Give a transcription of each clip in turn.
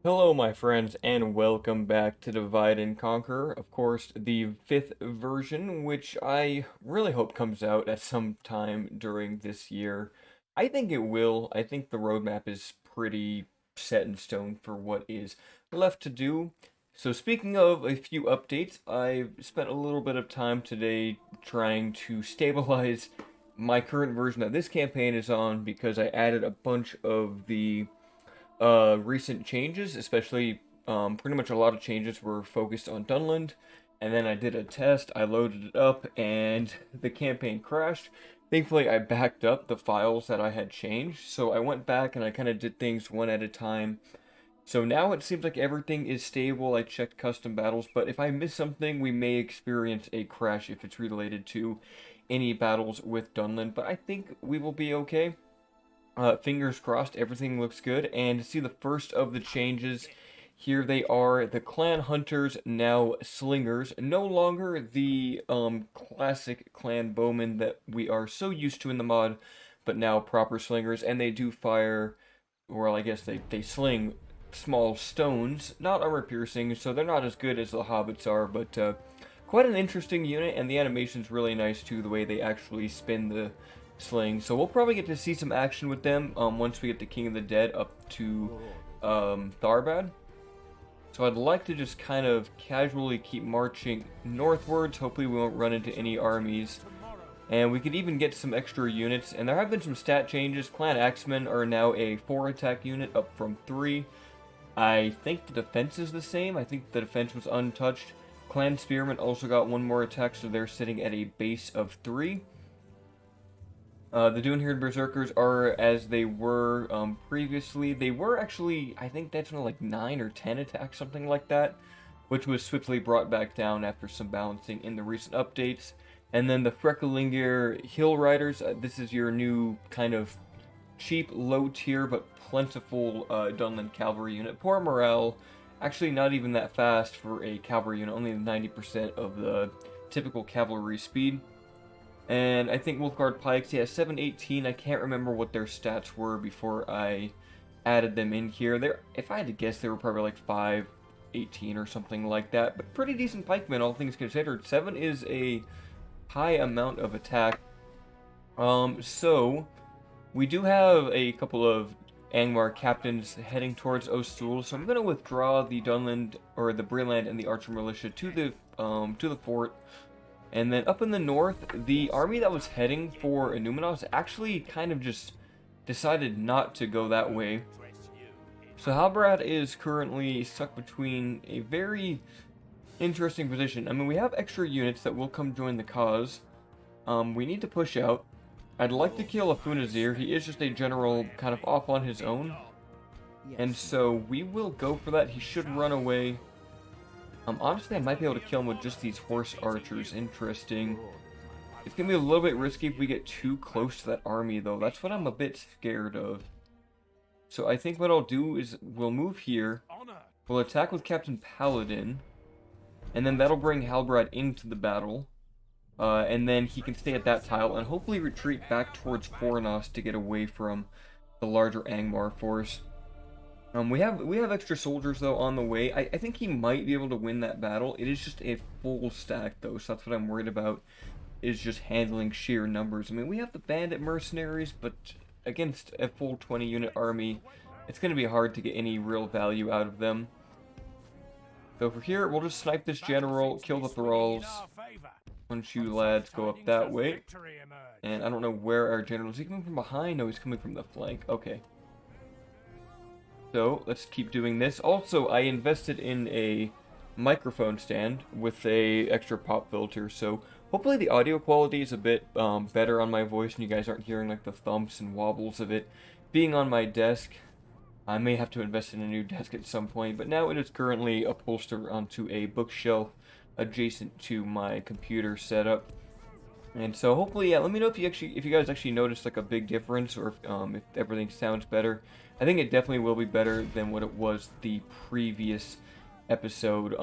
Hello, my friends, and welcome back to Divide and Conquer. Of course, the fifth version, which I really hope comes out at some time during this year. I think it will. I think the roadmap is pretty set in stone for what is left to do. So, speaking of a few updates, I spent a little bit of time today trying to stabilize my current version that this campaign is on because I added a bunch of the recent changes, especially pretty much a lot of changes were focused on Dunland. And then I did a test, I loaded it up, and the campaign crashed. Thankfully, I backed up the files that I had changed, so I went back and I kind of did things one at a time. So now it seems like everything is stable. I checked custom battles, but if I miss something, we may experience a crash if it's related to any battles with Dunland. But I think we will be okay. Fingers crossed, everything looks good. And to see the first of the changes, here they are, the clan hunters, now slingers. No longer the classic clan bowmen that we are so used to in the mod, but now proper slingers. And they do fire, well, I guess they sling small stones, not armor piercing, so they're not as good as the hobbits are, but quite an interesting unit, and the animation's really nice too, the way they actually spin the sling. So we'll probably get to see some action with them once we get the King of the Dead up to Tharbad. So I'd like to just kind of casually keep marching northwards. Hopefully we won't run into any armies. And we could even get some extra units. And there have been some stat changes. Clan Axemen are now a 4 attack unit up from 3. I think the defense is the same. I think the defense was untouched. Clan Spearmen also got one more attack, so they're sitting at a base of 3. The Duneheard Berserkers are as they were previously. They were actually, I think that's like 9 or 10 attacks, something like that, which was swiftly brought back down after some balancing in the recent updates. And then the Frecklingier Hill Riders, this is your new kind of cheap, low tier, but plentiful Dunland cavalry unit. Poor morale, actually not even that fast for a cavalry unit, only 90% of the typical cavalry speed. And I think Wolfguard Pikes, yeah, 718. I can't remember what their stats were before I added them in here. If I had to guess, they were probably like 518 or something like that. But pretty decent pikemen, all things considered. 7 is a high amount of attack. So we do have a couple of Angmar captains heading towards Ostul, so I'm going to withdraw the Dunland, or the Breland and the Archer Militia to the fort. And then up in the north, the army that was heading for Numenos actually kind of just decided not to go that way. So Halbarad is currently stuck between a very interesting position. I mean, we have extra units that will come join the cause. We need to push out. I'd like to kill Afunazir. He is just a general kind of off on his own. And so we will go for that. He should run away. Honestly, I might be able to kill him with just these horse archers. Interesting. It's going to be a little bit risky if we get too close to that army, though. That's what I'm a bit scared of. So I think what I'll do is we'll move here. We'll attack with Captain Paladin. And then that'll bring Halbarad into the battle. And then he can stay at that tile and hopefully retreat back towards Fornos to get away from the larger Angmar force. We have extra soldiers though on the way. I think he might be able to win that battle. It is just a full stack though, so that's what I'm worried about, is just handling sheer numbers. I mean, we have the bandit mercenaries, but against a full 20 unit army, it's going to be hard to get any real value out of them. So for here, we'll just snipe this general, kill the thralls. Once you lads go up that way. And I don't know where our general is. He coming from behind? No, he's coming from the flank. Okay. So, let's keep doing this. Also, I invested in a microphone stand with a extra pop filter, so hopefully the audio quality is a bit better on my voice and you guys aren't hearing like the thumps and wobbles of it being on my desk. I may have to invest in a new desk at some point, but now it is currently upholstered onto a bookshelf adjacent to my computer setup. And so hopefully, yeah, let me know if you guys actually noticed like a big difference, or if everything sounds better. I think it definitely will be better than what it was the previous episode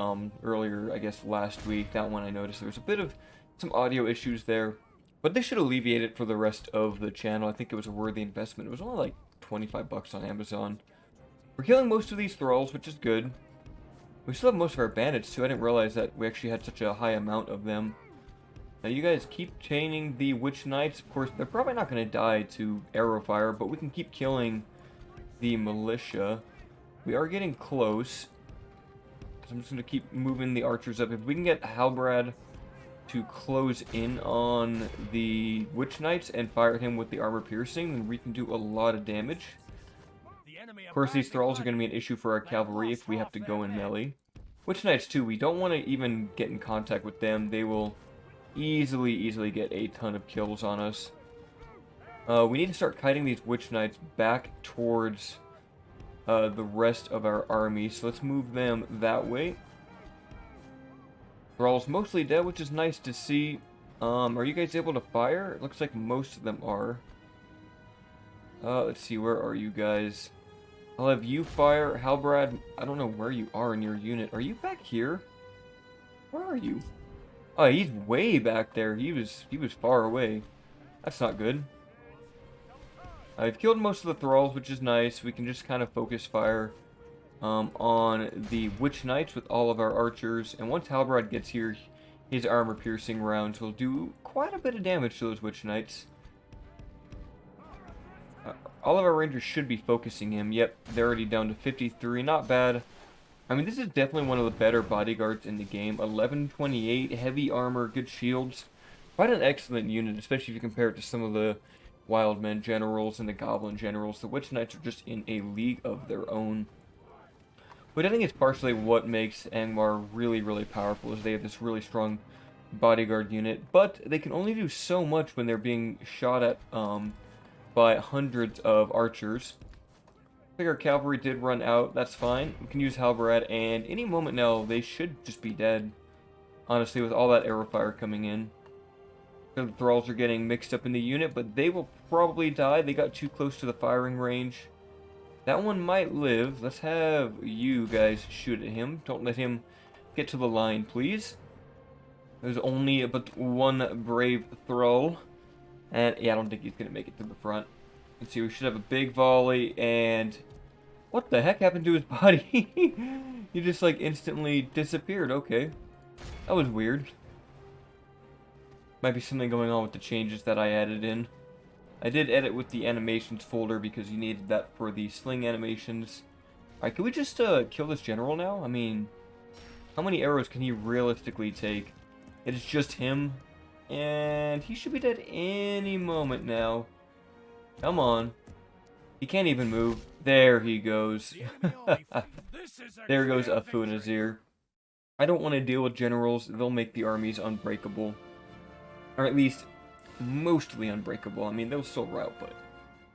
earlier, I guess last week. That one I noticed there was a bit of some audio issues there, but this should alleviate it for the rest of the channel. I think it was a worthy investment. It was only like 25 bucks on Amazon. We're killing most of these thralls, which is good. We still have most of our bandits too. I didn't realize that we actually had such a high amount of them. Now you guys keep chaining the witch knights. Of course, they're probably not going to die to arrow fire, but we can keep killing the militia. We are getting close. So I'm just going to keep moving the archers up. If we can get Halbarad to close in on the witch knights and fire him with the armor piercing, then we can do a lot of damage. Of course, these thralls are going to be an issue for our cavalry if we have to go in melee. Witch knights too, we don't want to even get in contact with them. They will easily get a ton of kills on us. We need to start kiting these witch knights back towards the rest of our army, so let's move them that way. Thrall's mostly dead, which is nice to see. Are you guys able to fire? It looks like most of them are. Let's see, where are you guys? I'll have you fire. Halbarad, I don't know where you are in your unit. Are you back here? Where are you? Oh, he's way back there. He was far away. That's not good. I've killed most of the thralls, which is nice. We can just kind of focus fire on the witch knights with all of our archers. And once Halbarad gets here, his armor piercing rounds will do quite a bit of damage to those witch knights. All of our rangers should be focusing him. Yep, they're already down to 53. Not bad. I mean, this is definitely one of the better bodyguards in the game. 1128, heavy armor, good shields. Quite an excellent unit, especially if you compare it to some of the Wildmen generals and the Goblin generals. The Witch Knights are just in a league of their own. But I think it's partially what makes Angmar really powerful, is they have this really strong bodyguard unit. But they can only do so much when they're being shot at by hundreds of archers. I think our cavalry did run out. That's fine. We can use Halbarad, and any moment now, they should just be dead. Honestly, with all that arrow fire coming in. The thralls are getting mixed up in the unit, but they will probably die. They got too close to the firing range. That one might live. Let's have you guys shoot at him. Don't let him get to the line, please. There's only but one brave thrall. And yeah, I don't think he's going to make it to the front. Let's see, we should have a big volley, and what the heck happened to his body? He just like instantly disappeared. Okay. That was weird. Might be something going on with the changes that I added in. I did edit with the animations folder because you needed that for the sling animations. Alright, can we just kill this general now? I mean, how many arrows can he realistically take? It is just him, and he should be dead any moment now. Come on. He can't even move. There he goes. There goes Afu Nazir. I don't want to deal with generals. They'll make the armies unbreakable. Or at least, mostly unbreakable. I mean, they'll still rout, but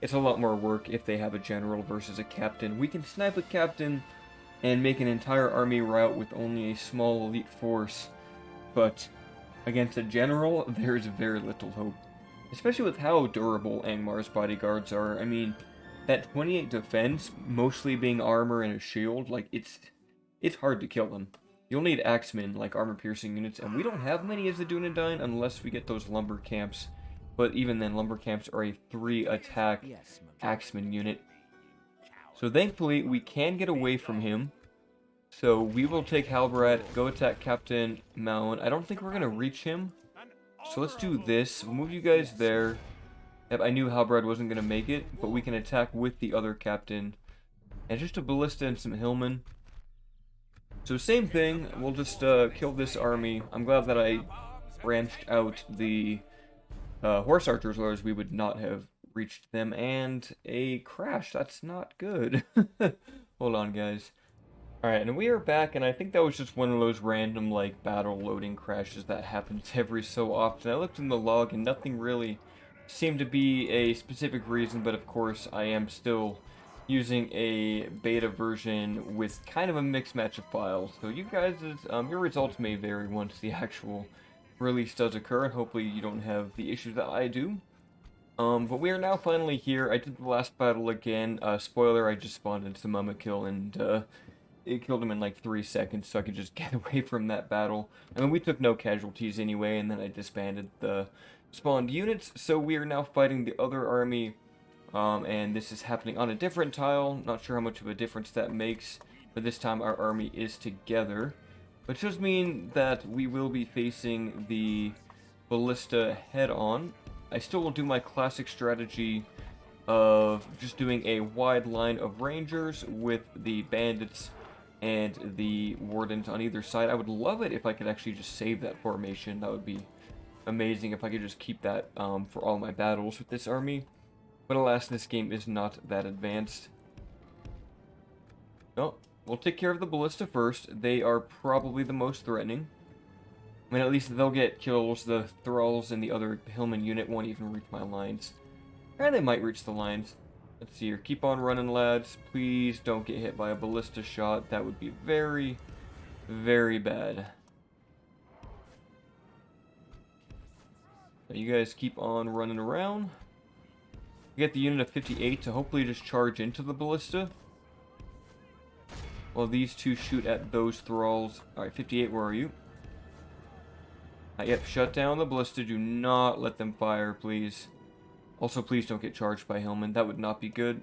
it's a lot more work if they have a general versus a captain. We can snipe a captain and make an entire army rout with only a small elite force. But against a general, there's very little hope. Especially with how durable Angmar's bodyguards are. I mean, that 28 defense, mostly being armor and a shield, like, it's hard to kill them. You'll need axemen, like armor-piercing units, and we don't have many as the Dunedain unless we get those lumber camps. But even then, lumber camps are a 3-attack axeman unit. So thankfully, we can get away from him. So we will take Halbarad, go attack Captain Maun. I don't think we're going to reach him. So let's do this. We'll move you guys there. Yep, I knew Halbarad wasn't going to make it, but we can attack with the other captain. And just a ballista and some hillmen. So same thing, we'll just kill this army. I'm glad that I branched out the horse archers, otherwise we would not have reached them. And a crash, that's not good. Hold on, guys. Alright, and we are back, and I think that was just one of those random, like, battle loading crashes that happens every so often. I looked in the log, and nothing really seemed to be a specific reason, but of course I am still using a beta version with kind of a mixed match of files. So you guys, your results may vary once the actual release does occur, and hopefully you don't have the issues that I do. But we are now finally here. I did the last battle again. Spoiler, I just spawned into Mama Kill, and it killed him in like 3 seconds, so I could just get away from that battle. I mean, we took no casualties anyway, and then I disbanded the spawned units, so we are now fighting the other army. And this is happening on a different tile. Not sure how much of a difference that makes, but this time our army is together. Which does mean that we will be facing the ballista head-on. I still will do my classic strategy of just doing a wide line of rangers with the bandits and the wardens on either side. I would love it if I could actually just save that formation. That would be amazing if I could just keep that for all my battles with this army. But alas, this game is not that advanced. No, we'll take care of the ballista first. They are probably the most threatening. I mean, at least they'll get kills. The thralls and the other hillman unit won't even reach my lines. And they might reach the lines. Let's see here. Keep on running, lads. Please don't get hit by a ballista shot. That would be very, very bad. You guys keep on running around. We get the unit of 58 to hopefully just charge into the ballista. While these two shoot at those thralls. Alright, 58, where are you? Yep, shut down the ballista. Do not let them fire, please. Also, please don't get charged by hillmen. That would not be good.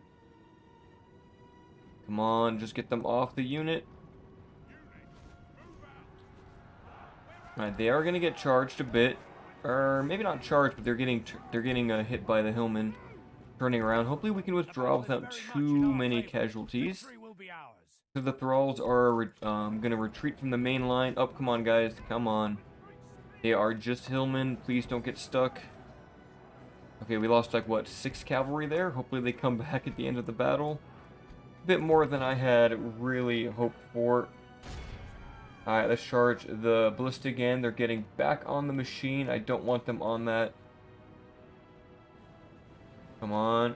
Come on, just get them off the unit. Alright, they are going to get charged a bit. Or maybe not charged, but they're getting hit by the hillmen. Turning around. Hopefully we can withdraw without too many casualties. So the thralls are going to retreat from the main line. Oh, come on, guys. Come on. They are just hillmen. Please don't get stuck. Okay, we lost, like, what, 6 cavalry there? Hopefully they come back at the end of the battle. A bit more than I had really hoped for. Alright, let's charge the ballista again. They're getting back on the machine. I don't want them on that. Come on.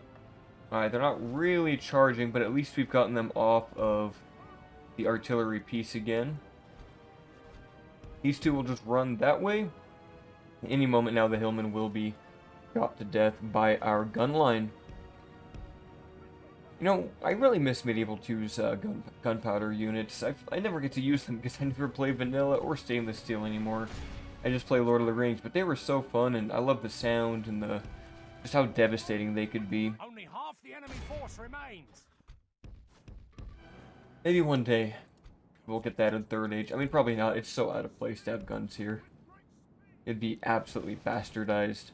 Alright, they're not really charging, but at least we've gotten them off of the artillery piece again. These two will just run that way. Any moment now, the hillmen will be shot to death by our gun line. You know, I really miss Medieval 2's gunpowder units. I never get to use them because I never play vanilla or stainless steel anymore. I just play Lord of the Rings, but they were so fun, and I love the sound and just how devastating they could be. Only half the enemy force remains. Maybe one day we'll get that in Third Age. I mean, probably not. It's so out of place to have guns here. It'd be absolutely bastardized.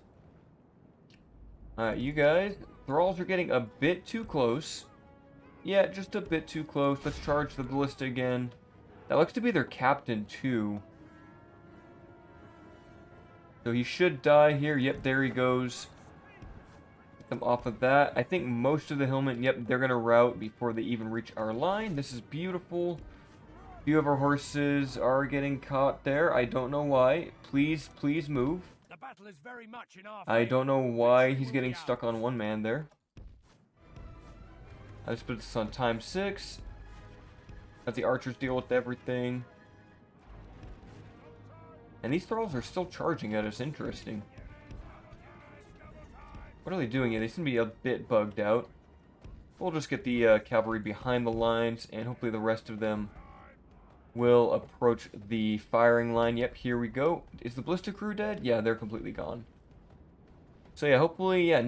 You guys, thralls are getting a bit too close. Yeah, just a bit too close. Let's charge the ballista again. That looks to be their captain, too. So he should die here. Yep, there he goes. Get them off of that. I think most of the hillmen, yep, they're going to rout before they even reach our line. This is beautiful. A few of our horses are getting caught there. I don't know why. Please, please move. The battle is very much in our I don't know why he's getting stuck on one man there. Let's put this on ×6. Let the archers deal with everything. And these thralls are still charging at us. Interesting. What are they doing here? They seem to be a bit bugged out. We'll just get the cavalry behind the lines, and hopefully the rest of them will approach the firing line. Yep, here we go. Is the ballista crew dead? Yeah, they're completely gone. So yeah, hopefully, yeah,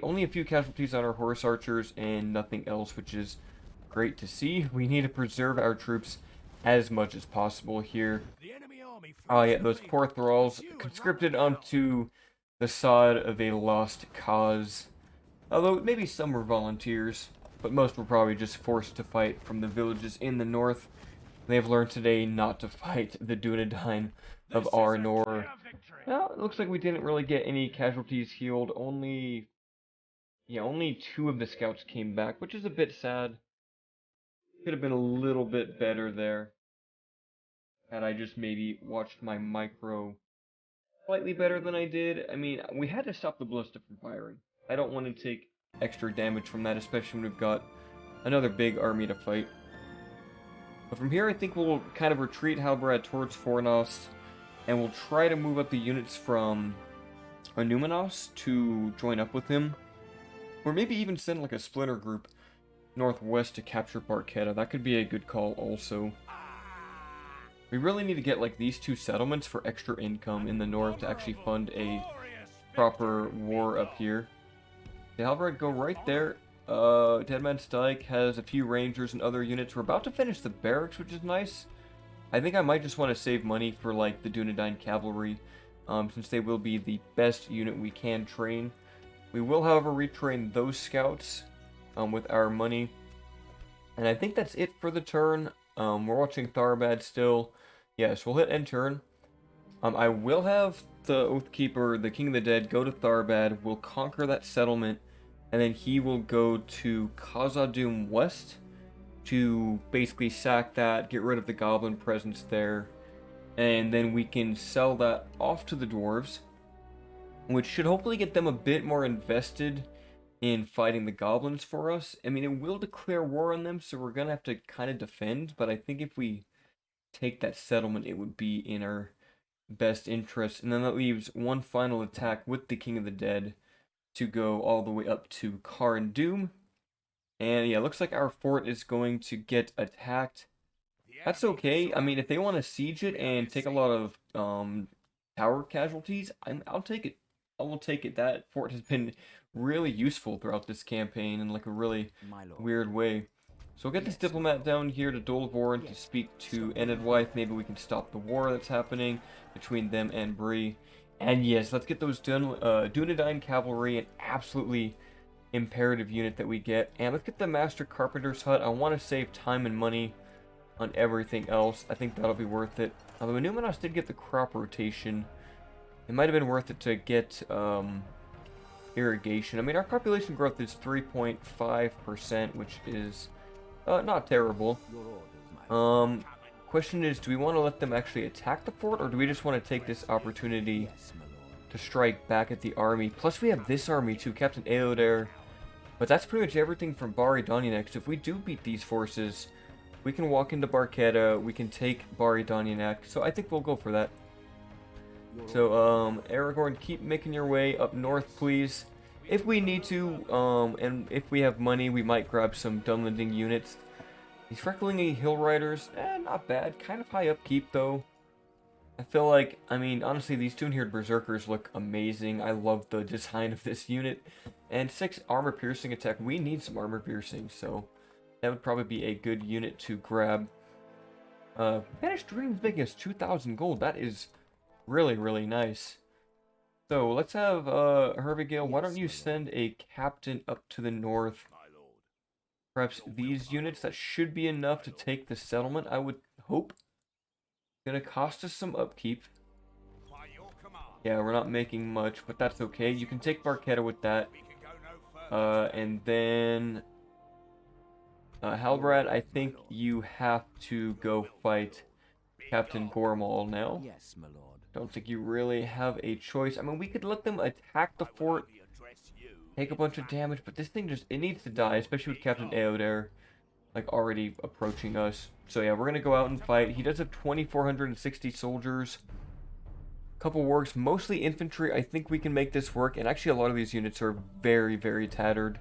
only a few casualties on our horse archers and nothing else, which is great to see. We need to preserve our troops as much as possible here. Oh yeah, those poor thralls conscripted onto the sod of a lost cause. Although maybe some were volunteers, but most were probably just forced to fight from the villages in the north. They have learned today not to fight the Dunedain of Arnor. Well, it looks like we didn't really get any casualties healed. Only 2 of the scouts came back, which is a bit sad. Could have been a little bit better there. Had I just maybe watched my micro slightly better than I did. I mean, we had to stop the ballista from firing. I don't want to take extra damage from that, especially when we've got another big army to fight. But from here, I think we'll kind of retreat Halbarad towards Fornost, and we'll try to move up the units from Numenos to join up with him. Or maybe even send like a splinter group northwest to capture Barquetta. That could be a good call also. We really need to get like these 2 settlements for extra income in the north to actually fund a proper war up here. The Halbarad go right there. Deadman's Dyke has a few rangers and other units. We're about to finish the barracks, which is nice. I think I might just want to save money for like the Dunedain cavalry, since they will be the best unit we can train. We will, however, retrain those scouts with our money. And I think that's it for the turn. We're watching Tharbad still. Yes, we'll hit end turn. I will have the Oathkeeper, the King of the Dead, go to Tharbad. We'll conquer that settlement, and then he will go to Khazad-dûm West to basically sack that, get rid of the goblin presence there, and then we can sell that off to the dwarves, which should hopefully get them a bit more invested in fighting the goblins for us. I mean, it will declare war on them, so we're gonna have to kind of defend, but I think if we take that settlement, it would be in our best interest. And then that leaves one final attack with the King of the Dead to go all the way up to Khazad-dûm. And yeah, looks like our fort is going to get attacked. That's okay. I mean, if they want to siege it and take a lot of tower casualties, I'll take it. I will take it. That fort has been really useful throughout this campaign in like a really weird way. So we'll get this diplomat down here to Dolvorn to speak to Enedwythe. Maybe we can stop the war that's happening between them and Bree. And yes, let's get those Dunedain cavalry, an absolutely imperative unit that we get. And let's get the Master Carpenter's hut. I want to save time and money on everything else. I think that'll be worth it. Although Numenos did get the crop rotation, it might have been worth it to get irrigation. I mean, our population growth is 3.5%, which is not terrible. Question is, do we want to let them actually attack the fort, or do we just want to take this opportunity to strike back at the army? Plus, we have this army too, Captain Eoder. But that's pretty much everything from Bari Dani next. If we do beat these forces, we can walk into Barketa, we can take Bari Danyanak, so I think we'll go for that. So, Aragorn, keep making your way up north, please. If we need to, and if we have money, we might grab some Dunlending units. These Freckling Hill Riders, not bad. Kind of high upkeep, though. I feel like, I mean, honestly, these Toon-Haired Berserkers look amazing. I love the design of this unit. And 6 armor piercing attack. We need some armor piercing, so that would probably be a good unit to grab. Vanished Dreams biggest 2,000 gold. That is really, really nice. So let's have Herbigale. Why don't you send a captain up to the north? Perhaps these units, that should be enough to take the settlement, I would hope. Gonna cost us some upkeep. Yeah, we're not making much, but that's okay. You can take Barketa with that. And then Halbarad, I think you have to go fight Captain Gormal now. Yes, my lord. Don't think you really have a choice. I mean, we could let them attack the fort, take a bunch of damage, but this thing just, it needs to die, especially with Captain Eoder, like, already approaching us. So yeah, we're gonna go out and fight. He does have 2,460 soldiers. Couple wargs, mostly infantry. I think we can make this work, and actually a lot of these units are very, very tattered.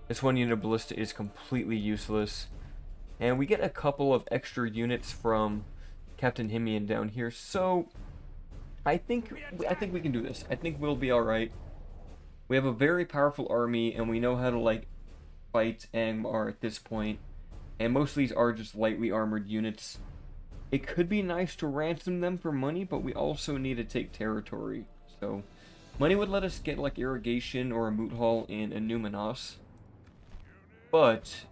This one unit of ballista is completely useless. And we get a couple of extra units from Captain Himian down here, so I think we can do this. I think we'll be alright. We have a very powerful army, and we know how to, like, fight Angmar at this point. And most of these are just lightly armored units. It could be nice to ransom them for money, but we also need to take territory. So, money would let us get, like, irrigation or a moot hall in Numenos. But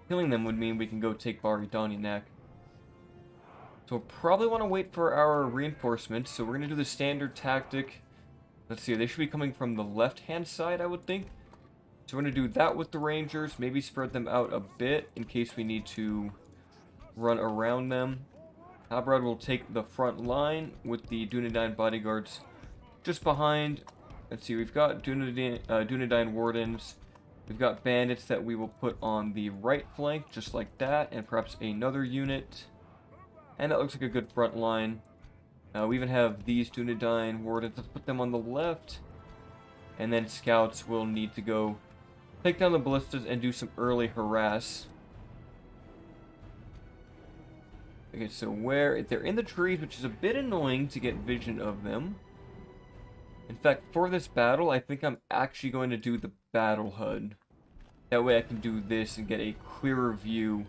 killing them would mean we can go take Bari Danyanak. So we'll probably want to wait for our reinforcements. So we're going to do the standard tactic. Let's see, they should be coming from the left-hand side, I would think. So we're going to do that with the Rangers. Maybe spread them out a bit in case we need to run around them. Halbarad will take the front line with the Dunedain bodyguards just behind. Let's see, we've got Dunedain wardens. We've got bandits that we will put on the right flank, just like that, and perhaps another unit. And that looks like a good front line. We even have these Dunedain wardens. Let's put them on the left. And then scouts will need to go take down the ballistas and do some early harass. Okay, so they're in the trees, which is a bit annoying to get vision of them. In fact, for this battle, I think I'm actually going to do the battle HUD. That way I can do this and get a clearer view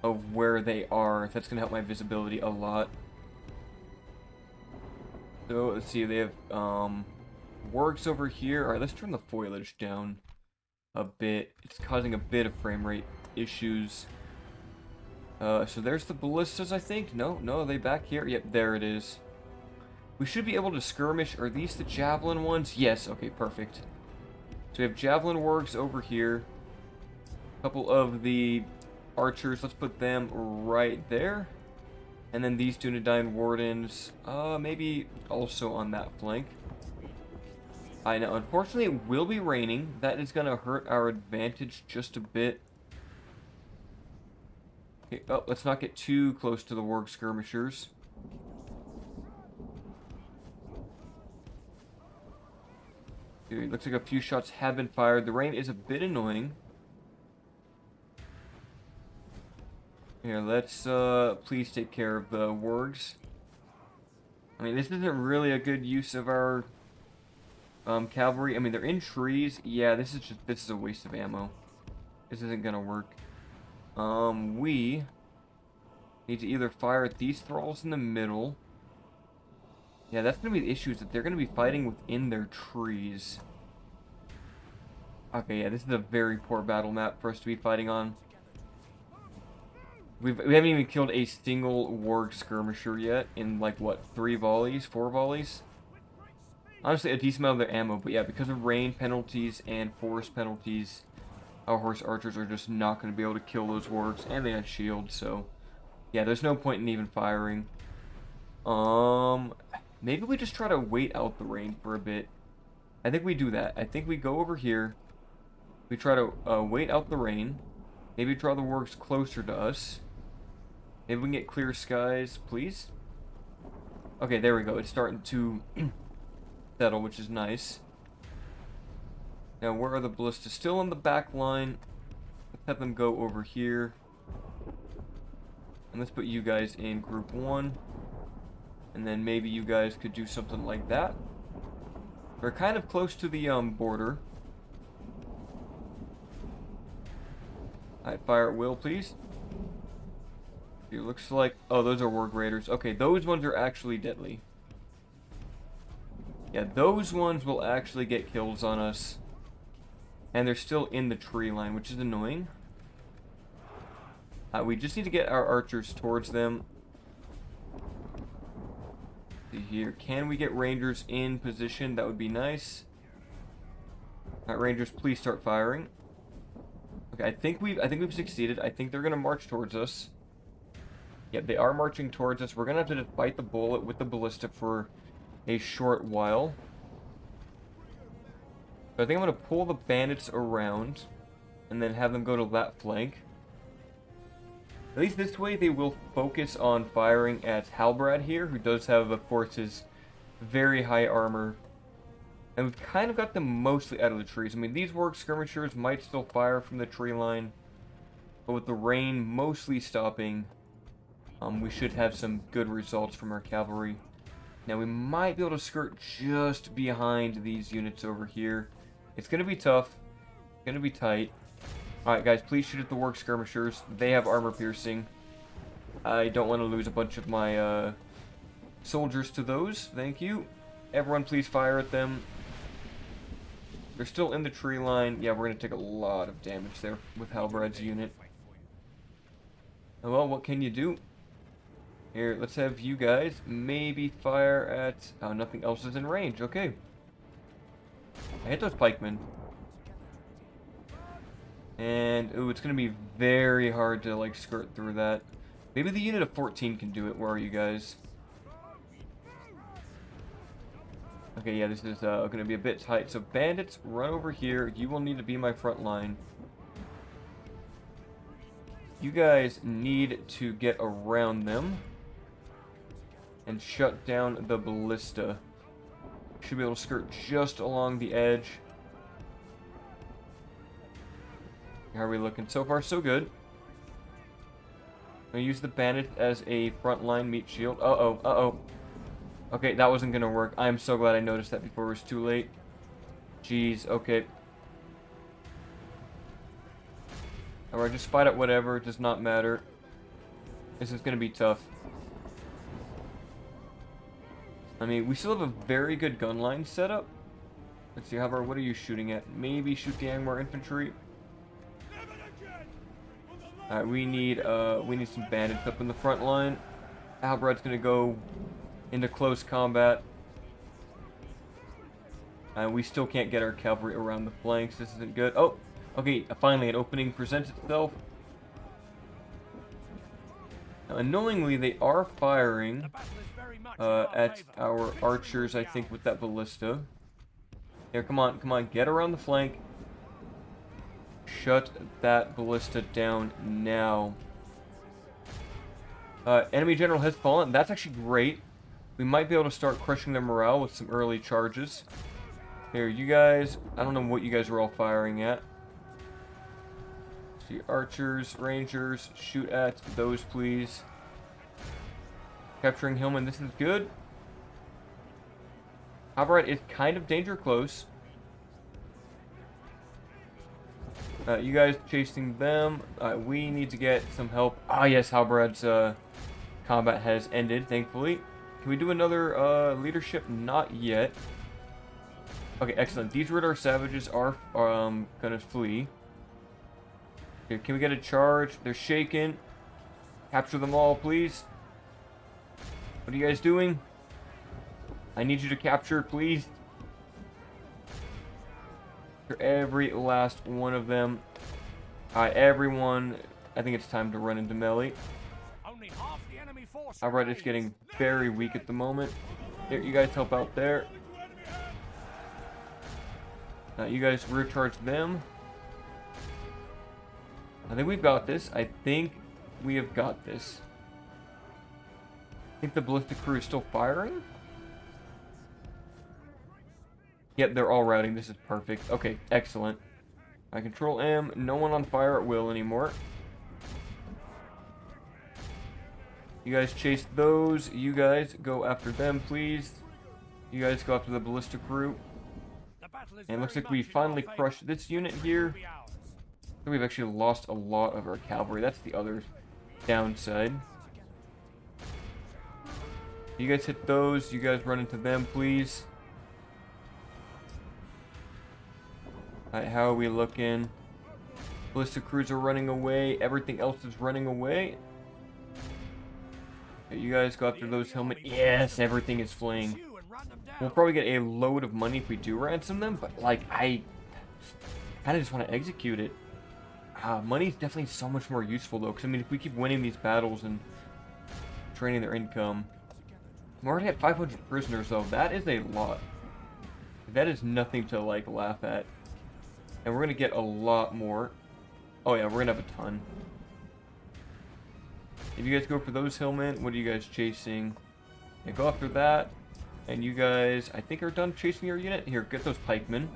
of where they are. That's going to help my visibility a lot. So, let's see, they have, works over here. Alright, let's turn the foliage down a bit. It's causing a bit of frame rate issues. So there's the ballistas, I think. No, are they back here? Yep, there it is. We should be able to skirmish. Are these the javelin ones? Yes, okay, perfect. So we have javelin works over here. A couple of the archers, let's put them right there. And then these Dunedain wardens, maybe also on that flank. I know, unfortunately it will be raining. That is going to hurt our advantage just a bit. Okay, oh, let's not get too close to the warg skirmishers. Dude, looks like a few shots have been fired. The rain is a bit annoying. Here, let's please take care of the wargs. I mean, this isn't really a good use of our cavalry. I mean, they're in trees. Yeah, this is a waste of ammo. This isn't gonna work. We need to either fire at these thralls in the middle. Yeah, that's gonna be the issue, is that they're gonna be fighting within their trees. Okay, yeah, this is a very poor battle map for us to be fighting on. We haven't even killed a single warg skirmisher yet in, like, what, 3 volleys, 4 volleys? Honestly, a decent amount of their ammo, but yeah, because of rain penalties and forest penalties, our horse archers are just not going to be able to kill those wargs, and they had shields, so yeah, there's no point in even firing. Maybe we just try to wait out the rain for a bit. I think we do that. I think we go over here, we try to wait out the rain, maybe draw the wargs closer to us. Maybe we can get clear skies, please. Okay, there we go. It's starting to settle, which is nice. Now, where are the ballistas? Still on the back line. Let's have them go over here. And let's put you guys in group 1. And then maybe you guys could do something like that. We're kind of close to the border. Alright, fire at will, please. It looks like... Oh, those are warg raiders. Okay, those ones are actually deadly. Yeah, those ones will actually get kills on us. And they're still in the tree line, which is annoying. We just need to get our archers towards them. See here. Can we get rangers in position? That would be nice. Alright, rangers, please start firing. Okay, I think we've succeeded. I think they're gonna march towards us. Yeah, they are marching towards us. We're gonna have to just bite the bullet with the ballista for a short while. So I think I'm gonna pull the bandits around and then have them go to that flank. At least this way they will focus on firing at Halbarad here, who does have, of course, his very high armor. And we've kind of got them mostly out of the trees. I mean, these warg skirmishers might still fire from the tree line, but with the rain mostly stopping, we should have some good results from our cavalry. Now, we might be able to skirt just behind these units over here. It's going to be tough. It's going to be tight. Alright, guys, please shoot at the warg skirmishers. They have armor piercing. I don't want to lose a bunch of my soldiers to those. Thank you. Everyone, please fire at them. They're still in the tree line. Yeah, we're going to take a lot of damage there with Halbarad's unit. Oh, well, what can you do? Here, let's have you guys maybe fire at... Oh, nothing else is in range. Okay. I hit those pikemen. And, ooh, it's going to be very hard to, like, skirt through that. Maybe the unit of 14 can do it. Where are you guys? Okay, yeah, this is going to be a bit tight. So, bandits, run over here. You will need to be my front line. You guys need to get around them and shut down the ballista. Should be able to skirt just along the edge. How are we looking? So far, so good. I'm going to use the bandit as a frontline meat shield. Uh-oh, uh-oh. Okay, that wasn't gonna work. I'm so glad I noticed that before it was too late. Jeez, okay. Alright, just fight at whatever. It does not matter. This is gonna be tough. I mean, we still have a very good gun line set up. Let's see, Halbarad, what are you shooting at? Maybe shoot the Angmar infantry. Alright, we need some bandits up in the front line. Halbarad's gonna go into close combat. And we still can't get our cavalry around the flanks. This isn't good. Oh, okay, finally an opening presents itself. Now, annoyingly, they are firing at our archers, I think, with that ballista. Here, come on, come on, get around the flank. Shut that ballista down now. Enemy general has fallen. That's actually great. We might be able to start crushing their morale with some early charges. Here, you guys, I don't know what you guys are all firing at. See, archers, rangers, shoot at those, please. Capturing Hillman, this is good. Halbarad is kind of danger close. You guys chasing them. We need to get some help. Ah, yes, Halbarad's combat has ended, thankfully. Can we do another leadership? Not yet. Okay, excellent. These Ritter savages are gonna flee. Here, can we get a charge? They're shaken. Capture them all, please. What are you guys doing? I need you to capture, please. For every last one of them. Everyone. I think it's time to run into melee. Only half the enemy force Alright, it's getting very weak at the moment. Here, you guys help out there. You guys rear charge them. I think we've got this. I think we have got this. I think the ballistic crew is still firing. Yep, they're all routing. This is perfect. Okay, excellent. I control M. No one on fire at will anymore. You guys chase those. You guys go after them, please. You guys go after the ballistic crew. And it looks like we finally crushed this unit here. So we've actually lost a lot of our cavalry. That's the other downside. You guys hit those. You guys run into them, please. Alright, how are we looking? Ballistic crews are running away. Everything else is running away. Okay, you guys go after those helmets. Yes, everything is fleeing. We'll probably get a load of money if we do ransom them, but like, I kind of just want to execute it. Money's definitely so much more useful though, because I mean, if we keep winning these battles and draining their income. We already had 500 prisoners though. That is a lot. That is nothing to like laugh at. And we're gonna get a lot more. Oh yeah, we're gonna have a ton. If you guys go for those hillmen, what are you guys chasing? Yeah, go after that. And you guys, I think, are done chasing your unit. Here, get those pikemen.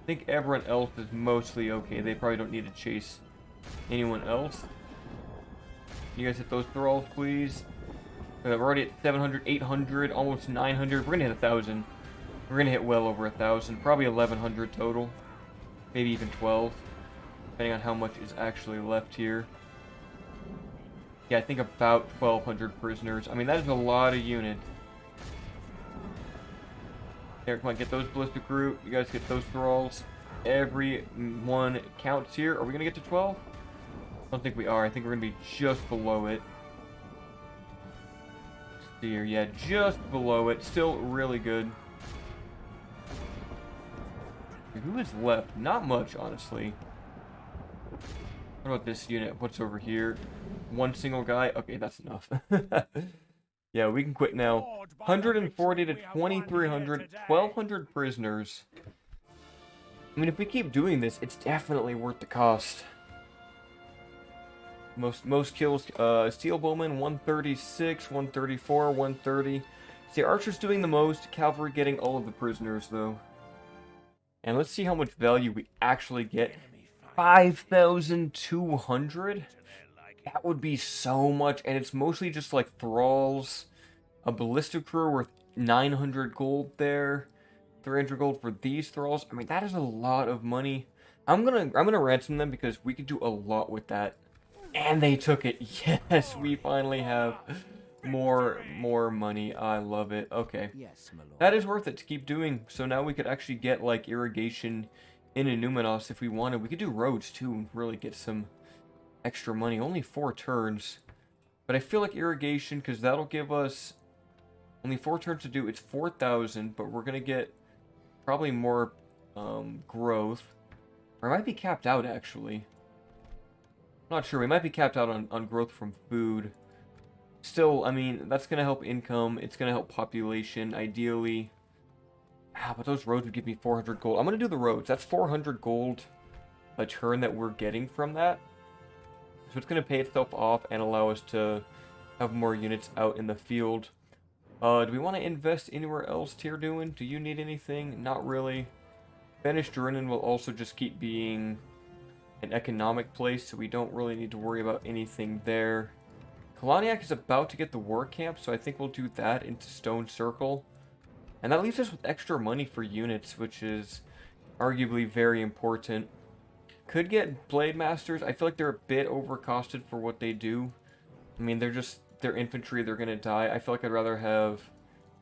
I think everyone else is mostly okay. They probably don't need to chase anyone else. You guys hit those thralls, please. We're already at 700, 800, almost 900. We're gonna hit 1,000. We're gonna hit well over 1,000. Probably 1,100 total. Maybe even 12. Depending on how much is actually left here. Yeah, I think about 1,200 prisoners. I mean, that is a lot of units. Here, come on, get those ballistic crew. You guys get those thralls. Every one counts here. Are we gonna get to 12? I don't think we are. I think we're gonna be just below it. Let's see here. Yeah, just below it. Still really good. Who is left? Not much, honestly. What about this unit? What's over here? One single guy? Okay, that's enough. Yeah, we can quit now. 140 to 2,300, 1,200 prisoners. I mean, if we keep doing this, it's definitely worth the cost. Most kills, Steel Bowman, 136, 134, 130. See, Archer's doing the most, Cavalry getting all of the prisoners, though. And let's see how much value we actually get. 5,200? That would be so much, and it's mostly just like thralls. A ballista crew worth 900 gold there. 300 gold for these thralls. I mean, that is a lot of money. I'm gonna ransom them because we could do a lot with that. And they took it. Yes, we finally have more money. I love it. Okay. Yes, my lord. That is worth it to keep doing. So now we could actually get like irrigation in Numinos if we wanted. We could do roads too and really get some extra money. Only 4 turns. But I feel like irrigation, because that'll give us only 4 turns to do. It's 4,000, but we're going to get probably more growth. Or it might be capped out, actually. Not sure. We might be capped out on growth from food. Still, I mean, that's going to help income. It's going to help population, ideally. Ah, but those roads would give me 400 gold. I'm going to do the roads. That's 400 gold a turn that we're getting from that. So it's going to pay itself off and allow us to have more units out in the field. Do we want to invest anywhere else, Tyrduin? Do you need anything? Not really. Banished Durin will also just keep being an economic place, so we don't really need to worry about anything there. Kalaniak is about to get the war camp, so I think we'll do that into Stone Circle. And that leaves us with extra money for units, which is arguably very important. Could get Blade Masters. I feel like they're a bit overcosted for what they do. I mean, they're infantry, they're gonna die. I feel like I'd rather have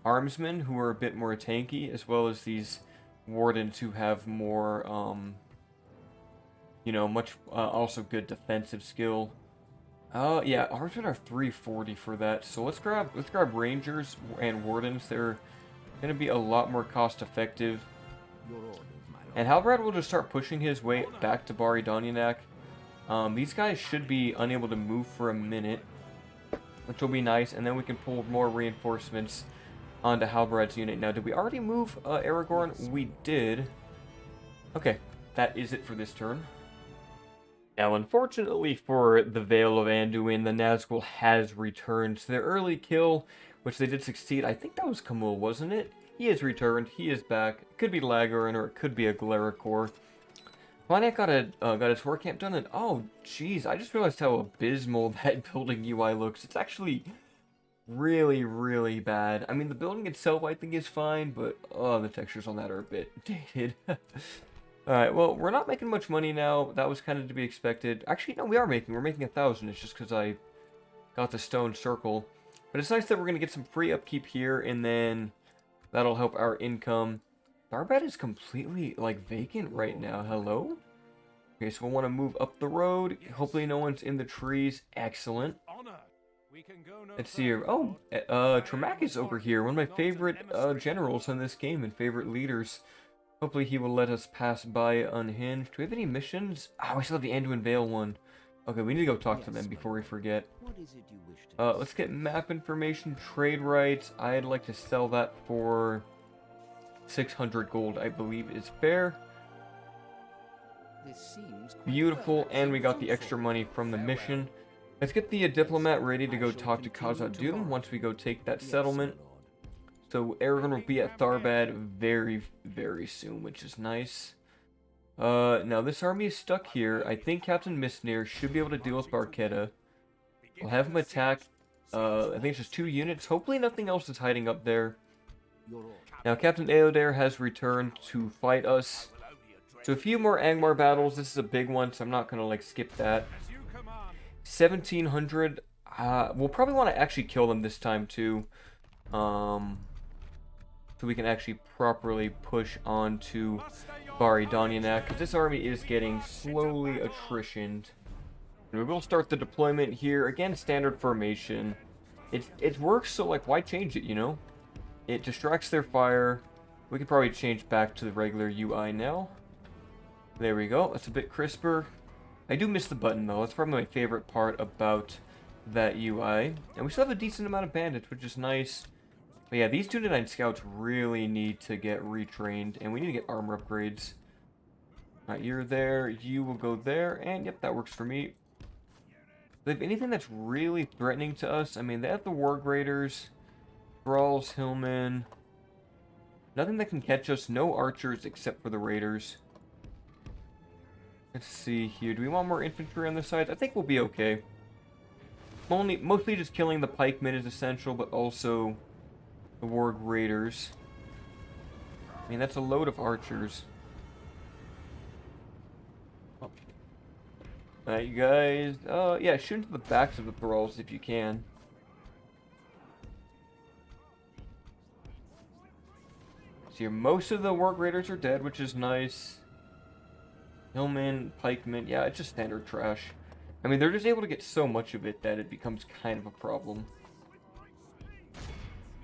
Armsmen, who are a bit more tanky, as well as these Wardens who have more, you know, also good defensive skill. Yeah, Armsmen are 340 for that. So let's grab Rangers and Wardens. They're gonna be a lot more cost effective. Your orders, my lord. And Halbarad will just start pushing his way back to Bari Donyanak. These guys should be unable to move for a minute, which will be nice, and then we can pull more reinforcements onto Halbarad's unit. Now, did we already move Aragorn? We did. Okay, that is it for this turn. Now, unfortunately for the Vale of Anduin, the Nazgul has returned to their early kill, which they did succeed. I think that was Kamul, wasn't it? He has returned. He is back. It could be Lagarin, or it could be a Glaricor. Kalaniak got his war camp done, and oh, jeez, I just realized how abysmal that building UI looks. It's actually really, really bad. I mean, the building itself, I think, is fine, but oh, the textures on that are a bit dated. Alright, well, we're not making much money now. That was kind of to be expected. Actually, no, we're making 1,000. It's just because I got the stone circle. But it's nice that we're going to get some free upkeep here, and then that'll help our income. Darbad is completely, like, vacant right now. Hello? Okay, so we'll want to move up the road. Hopefully no one's in the trees. Excellent. Honor. We can go no Let's see here. Oh, Tremak is over here. One of my favorite generals in this game and favorite leaders. Hopefully he will let us pass by unhinged. Do we have any missions? Oh, we still have the Anduin Vale one. Okay, we need to go talk to them before we forget. What is it you wish to Let's get map information, trade rights. I'd like to sell that for 600 gold, I believe is fair. This seems quite Beautiful, well. and we got the extra money from the mission. Let's get the diplomat ready to go talk to Khazad-dûm once we go take that Yes, settlement. my lord. So Aragorn will be at Tharbad very, very soon, which is nice. Now this army is stuck here. I think Captain Mistnir should be able to deal with Barketta. We'll have him attack. I think it's just 2 units. Hopefully nothing else is hiding up there. Your order. Now Captain Eodair has returned to fight us. So a few more Angmar battles. This is a big one, so I'm not gonna like skip that. As you command. 1700. We'll probably want to actually kill them this time too. So we can actually properly push on to Bari Donyanak, because this army is getting slowly attritioned. And we will start the deployment here. Again, standard formation. It works, so like why change it, you know? It distracts their fire. We could probably change back to the regular UI now. There we go. That's a bit crisper. I do miss the button though. That's probably my favorite part about that UI. And we still have a decent amount of bandits, which is nice. But yeah, these 2-9 scouts really need to get retrained, and we need to get armor upgrades. Alright, you're there, you will go there, and yep, that works for me. Do they have anything that's really threatening to us? I mean, they have the War Graders, Thralls, Hillmen. Nothing that can catch us, no archers except for the Raiders. Let's see here, do we want more infantry on this side? I think we'll be okay. Mostly just killing the pikemen is essential, but also the warg raiders. I mean, that's a load of archers. Alright, you guys. Yeah, shoot into the backs of the thralls if you can. So here, most of the warg raiders are dead, which is nice. Hillmen, pikemen, yeah, it's just standard trash. I mean, they're just able to get so much of it that it becomes kind of a problem.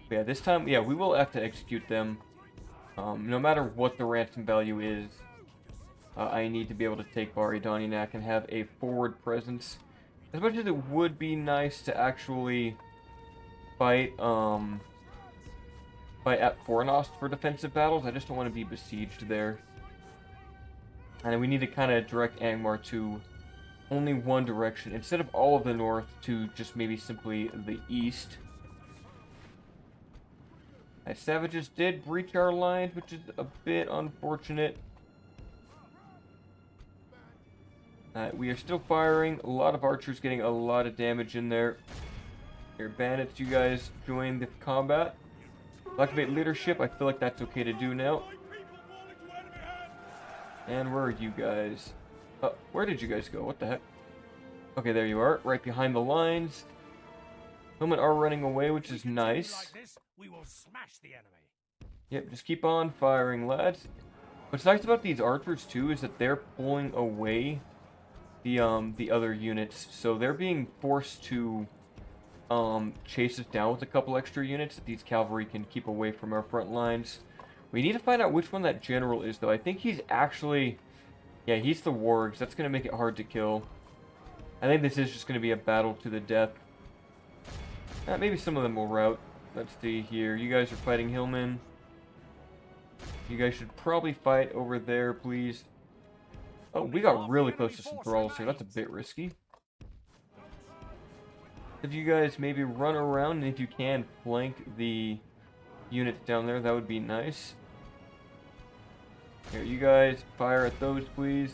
But yeah, this time, yeah, we will have to execute them. No matter what the ransom value is, I need to be able to take Bari Donyanak and have a forward presence. As much as it would be nice to actually fight, fight at Fornost for defensive battles, I just don't want to be besieged there. And we need to kind of direct Angmar to only one direction, instead of all of the north, to just maybe simply the east. Savages did breach our lines, which is a bit unfortunate. We are still firing. A lot of archers getting a lot of damage in there. Here, bandits, you guys join the combat. Activate leadership. I feel like that's okay to do now. And where are you guys? Where did you guys go? What the heck? Okay, there you are. Right behind the lines. Hillmen are running away, which is nice. We will smash the enemy. Yep, just keep on firing, lads. What's nice about these archers, too, is that they're pulling away the other units. So they're being forced to chase us down with a couple extra units that these cavalry can keep away from our front lines. We need to find out which one that general is, though. I think he's actually... Yeah, he's the wargs. That's going to make it hard to kill. I think this is just going to be a battle to the death. Maybe some of them will rout. Let's see here. You guys are fighting Hillmen. You guys should probably fight over there, please. Oh, we got really close to some thralls here. That's a bit risky. If you guys maybe run around, and if you can, flank the units down there, that would be nice. Here, you guys, fire at those, please.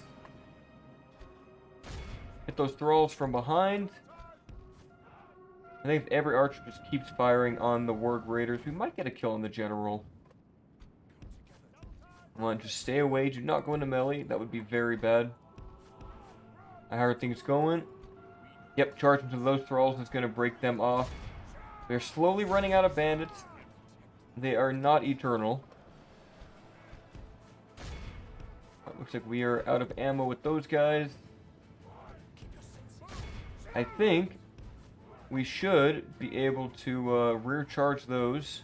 Hit those thralls from behind. I think if every archer just keeps firing on the warg raiders, we might get a kill on the general. Come on, just stay away. Do not go into melee. That would be very bad. How are things going? Yep, charge into those thralls. It's going to break them off. They're slowly running out of bandits. They are not eternal. Looks like we are out of ammo with those guys. I think we should be able to rear charge those.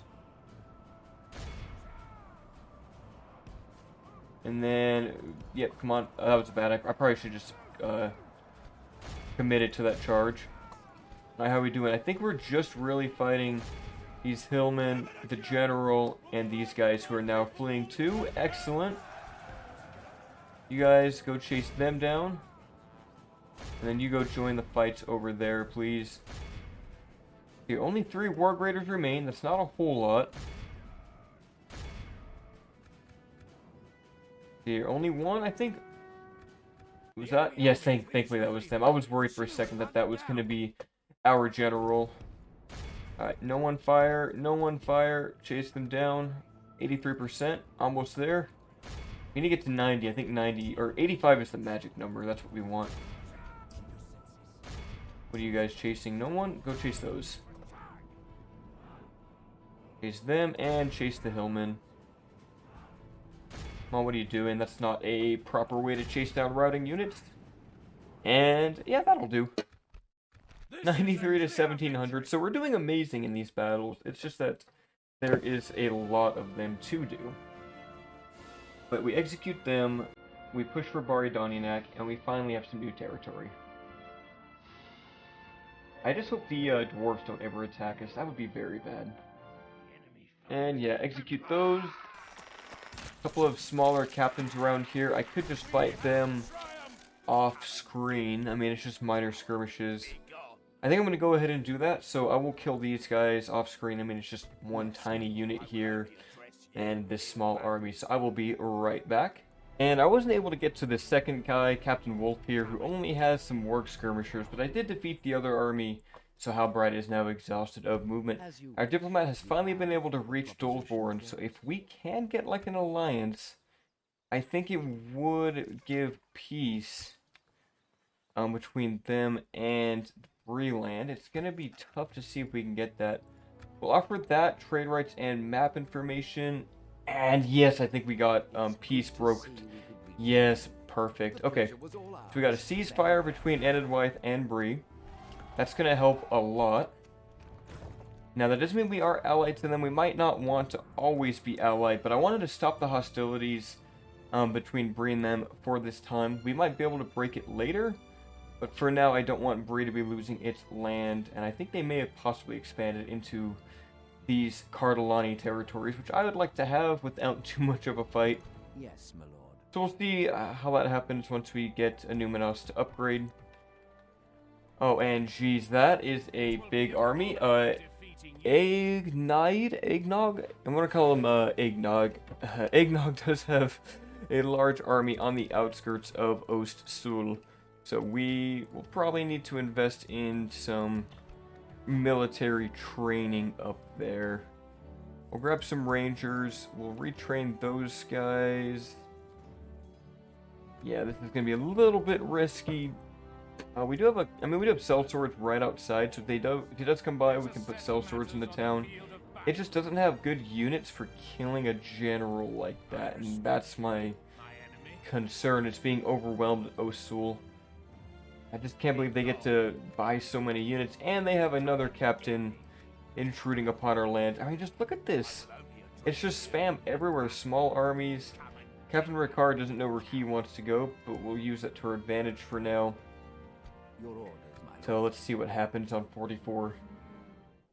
And then, yep, come on. That was bad. I probably should just committed to that charge. Alright, how are we doing? I think we're just really fighting these hillmen, the general, and these guys who are now fleeing too. Excellent. You guys go chase them down. And then you go join the fights over there, please. Okay, only 3 warg raiders remain. That's not a whole lot. Here, only one, I think. Was that? Yes, thankfully that was them. I was worried for a second that that was going to be our general. Alright, no one fire. No one fire. Chase them down. 83%. Almost there. We need to get to 90. I think 90, or 85 is the magic number. That's what we want. What are you guys chasing? No one? Go chase those. Chase them and chase the hillmen. Come on, what are you doing? That's not a proper way to chase down routing units. And yeah, that'll do. 93 to 1700. So we're doing amazing in these battles. It's just that there is a lot of them to do. But we execute them, we push for Bari Donyanak, and we finally have some new territory. I just hope the dwarves don't ever attack us. That would be very bad. And yeah, execute those. Couple of smaller captains around here. I could just fight them off screen. I mean, it's just minor skirmishes. I think I'm going to go ahead and do that. So I will kill these guys off screen. I mean, it's just one tiny unit here and this small army. So I will be right back. And I wasn't able to get to the second guy, Captain Wolf here, who only has some warg skirmishers. But I did defeat the other army So Halbarad is now exhausted of movement. As you Our wish. diplomat has finally been able to Your reach propositions, Dolborn, so General. if we can get like an alliance, I think it would give peace between them and Breland. It's gonna be tough to see if we can get that. We'll offer that, trade rights and map information. And yes, I think we got peace brokered. Yes, perfect. Okay, so we got a ceasefire between Enedwythe and Bree. That's gonna help a lot. Now that doesn't mean we are allied to them. We might not want to always be allied, but I wanted to stop the hostilities between Bree and them for this time. We might be able to break it later, but for now I don't want Bree to be losing its land, and I think they may have possibly expanded into these Cardellani territories, which I would like to have without too much of a fight. Yes, my lord. So we'll see how that happens once we get a Numenos to upgrade. Oh, and geez, that is a big army. Eggnog? I'm gonna call him Eggnog. Eggnog does have a large army on the outskirts of Ost-Sul, so we will probably need to invest in some military training up there. We'll grab some rangers, we'll retrain those guys. Yeah, this is gonna be a little bit risky. We do have we do have sellswords right outside, so if he does come by, we can put sellswords in the town. It just doesn't have good units for killing a general like that, and that's my concern. It's being overwhelmed at Osul. I just can't believe they get to buy so many units, and they have another captain intruding upon our land. I mean, just look at this. It's just spam everywhere, small armies. Captain Ricard doesn't know where he wants to go, but we'll use that to our advantage for now. Your orders, my lord. So let's see what happens on 44.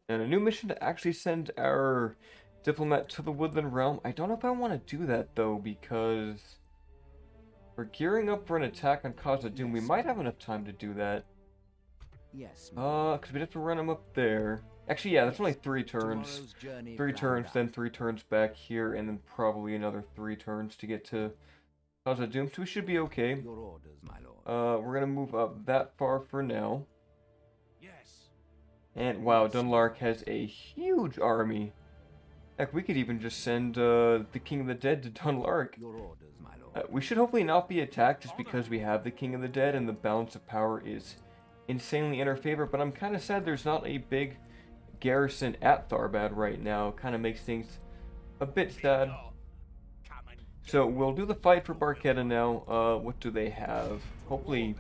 And a new mission to actually send our diplomat to the Woodland Realm. I don't know if I want to do that though, because we're gearing up for an attack on Khazad-dûm. We might have enough time to do that. Yes, my lord. Because we'd have to run them up there. Actually, yeah, that's only 3 turns. Tomorrow's journey 3 planned turns, out. then 3 turns back here, and then probably another 3 turns to get to Khazad-dûm. So we should be okay. Your orders, my lord. We're gonna move up that far for now. Yes. And wow, Dunlark has a huge army. Heck, we could even just send the King of the Dead to Dunlark. Your orders, my lord. We should hopefully not be attacked just because we have the King of the Dead and the balance of power is insanely in our favor. But I'm kind of sad there's not a big garrison at Tharbad right now. Kind of makes things a bit sad. So we'll do the fight for Barketta now. What do they have? Hopefully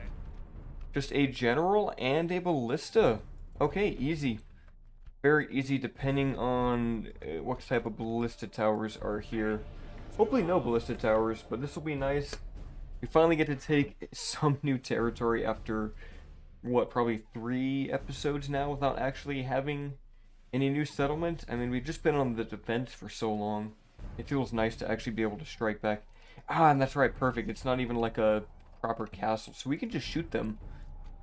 just a general and a ballista. Okay, easy. Very easy depending on what type of ballista towers are here. Hopefully no ballista towers, but this will be nice. We finally get to take some new territory after, what, probably 3 episodes now without actually having any new settlement. I mean, we've just been on the defense for so long. It feels nice to actually be able to strike back. Ah, and that's right, perfect. It's not even like a proper castle, so we can just shoot them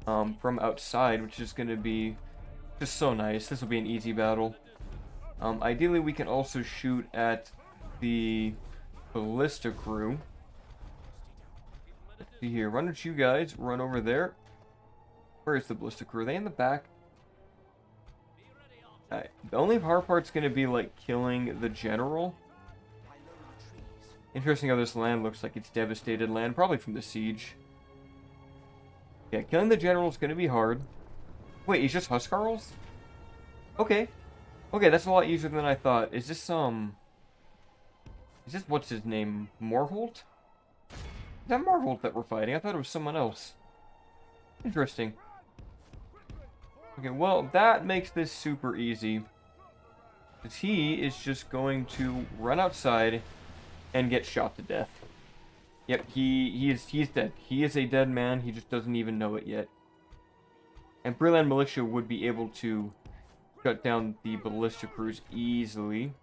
from outside, which is going to be just so nice. This will be an easy battle. Ideally, we can also shoot at the ballista crew. Let's see here. Why don't you guys run over there? Where is the ballista crew? Are they in the back? The only hard part's going to be like killing the general. Interesting how this land looks like it's devastated land, probably from the siege. Yeah, killing the general is going to be hard. Wait, he's just Huskarls? Okay. Okay, that's a lot easier than I thought. Is this, what's his name? Morholt? Is that Morholt that we're fighting? I thought it was someone else. Interesting. Okay, well, that makes this super easy. Because he is just going to run outside and get shot to death. Yep, he's dead. He is a dead man. He just doesn't even know it yet. And Breland Militia would be able to shut down the ballista crews easily.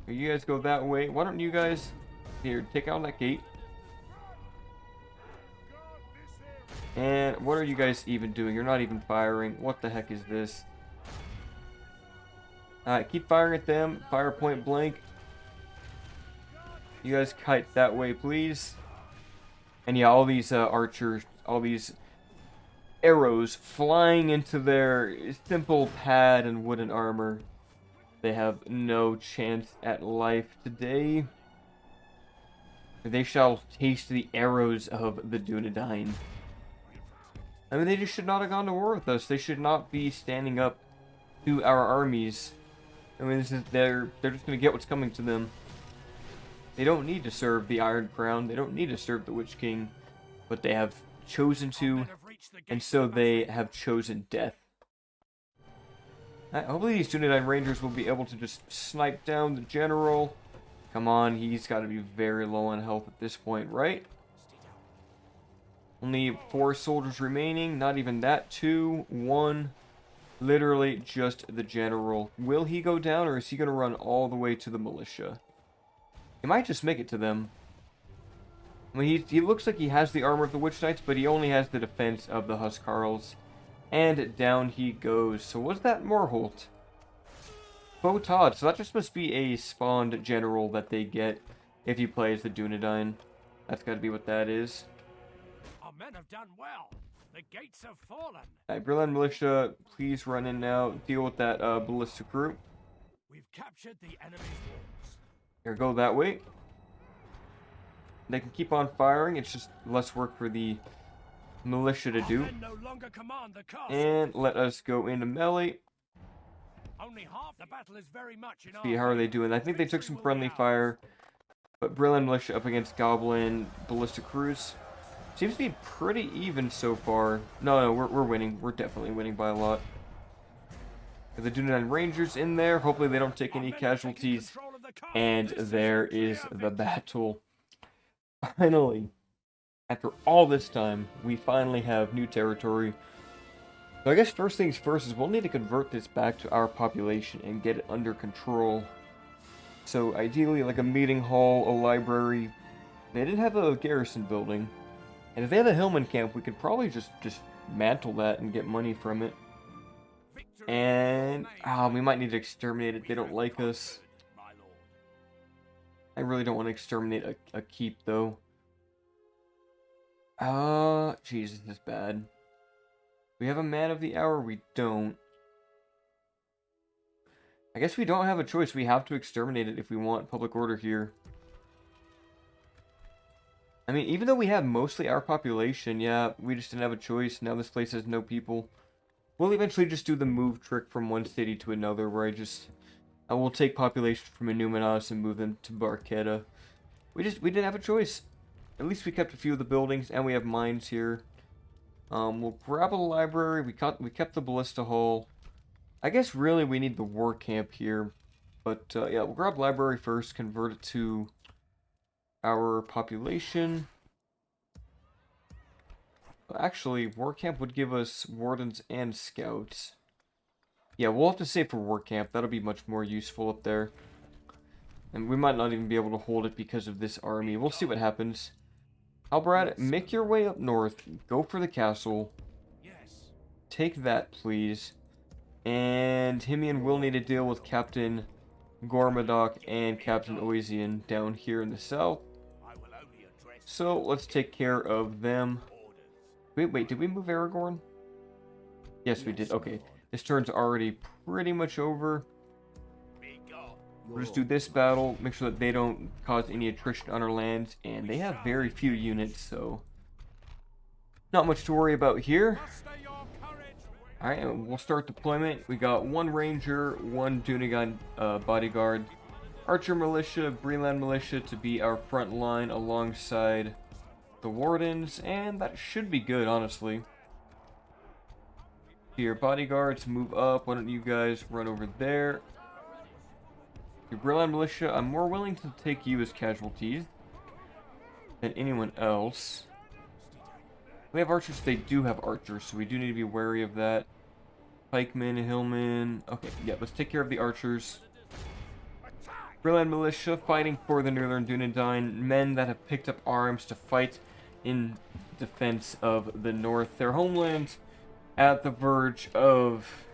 Here, you guys go that way. Why don't you guys here take out that gate? And what are you guys even doing? You're not even firing. What the heck is this? Alright, keep firing at them. Fire point blank. You guys kite that way, please. And yeah, all these archers, all these arrows flying into their simple pad and wooden armor. They have no chance at life today. They shall taste the arrows of the Dunedain. I mean, they just should not have gone to war with us. They should not be standing up to our armies. I mean, they're just gonna get what's coming to them. They don't need to serve the Iron Crown. They don't need to serve the Witch King, but they have chosen to, and so they have chosen death. Hopefully these Dunedain Rangers will be able to just snipe down the general. Come on, he's got to be very low on health at this point, right? Only 4 soldiers remaining. Not even that. 2, 1. Literally just the general. Will he go down, or is he going to run all the way to the militia? He might just make it to them. I mean, he looks like he has the armor of the Witch Knights, but he only has the defense of the Huskarls. And down he goes. So what's that, Morholt? Botod. So that just must be a spawned general that they get if you play as the Dunedain. That's got to be what that is. Our men have done well. The gates have fallen. Alright, Berlin Militia, please run in now. Deal with that ballistic group. We've captured the enemy's walls. Here, go that way. They can keep on firing. It's just less work for the militia to do. Our men no longer command the castle. And let us go into melee. Only half the battle is very much in our See, how are they doing? I think they took some friendly fire. But Berlin Militia up against Goblin Ballistic Crews. Seems to be pretty even so far. No, we're winning. We're definitely winning by a lot. The Dunedain Rangers in there. Hopefully they don't take any casualties. And there is the battle. Finally, after all this time, we finally have new territory. So I guess first things first is we'll need to convert this back to our population and get it under control. So ideally like a meeting hall, a library. They didn't have a garrison building. And if they have a hillman camp, we could probably just mantle that and get money from it. And we might need to exterminate it. They don't like us. I really don't want to exterminate a keep, though. Jeez, this is bad. We have a man of the hour? We don't. I guess we don't have a choice. We have to exterminate it if we want public order here. I mean, even though we have mostly our population, yeah, we just didn't have a choice. Now this place has no people. We'll eventually just do the move trick from one city to another, where I will take population from Innuminos and move them to Barquetta. We didn't have a choice. At least we kept a few of the buildings, and we have mines here. We'll grab a library. We kept the ballista hall. I guess really we need the war camp here, but yeah, we'll grab library first, convert it to our population. Actually, war camp would give us wardens and scouts. Yeah, we'll have to save for war camp. That'll be much more useful up there. And we might not even be able to hold it because of this army. We'll see what happens. Halbarad, make your way up north. Go for the castle. Yes. Take that, please. And Himian will need to deal with Captain Gormadok and Captain Oisian down here in the south. So let's take care of them. Wait, did we move Aragorn? Yes, we did. Okay, this turn's already pretty much over. We'll just do this battle, make sure that they don't cause any attrition on our lands, and they have very few units, so not much to worry about here. Alright, and we'll start deployment. We got 1 ranger, 1 Dunedain bodyguard, archer militia, Breland militia to be our front line alongside the wardens, and that should be good, honestly. Your bodyguards, move up. Why don't you guys run over there? Your Breland militia, I'm more willing to take you as casualties than anyone else. We have archers. They do have archers, so we do need to be wary of that. Pikemen, hillmen. Okay, yeah, let's take care of the archers. Breland militia fighting for the Northern Dunedain, men that have picked up arms to fight in defense of the north, their homeland, at the verge of,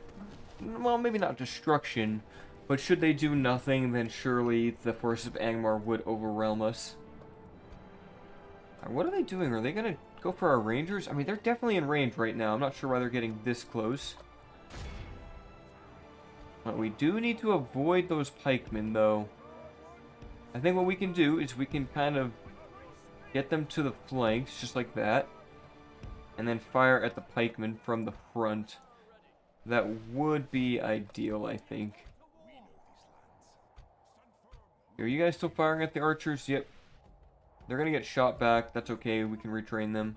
well, maybe not destruction, but should they do nothing, then surely the forces of Angmar would overwhelm us. What are they doing? Are they gonna go for our rangers? I mean, they're definitely in range right now. I'm not sure why they're getting this close. But we do need to avoid those pikemen, though. I think what we can do is we can kind of get them to the flanks, just like that. And then fire at the pikemen from the front. That would be ideal, I think. Are you guys still firing at the archers? Yep. They're going to get shot back. That's okay. We can retrain them.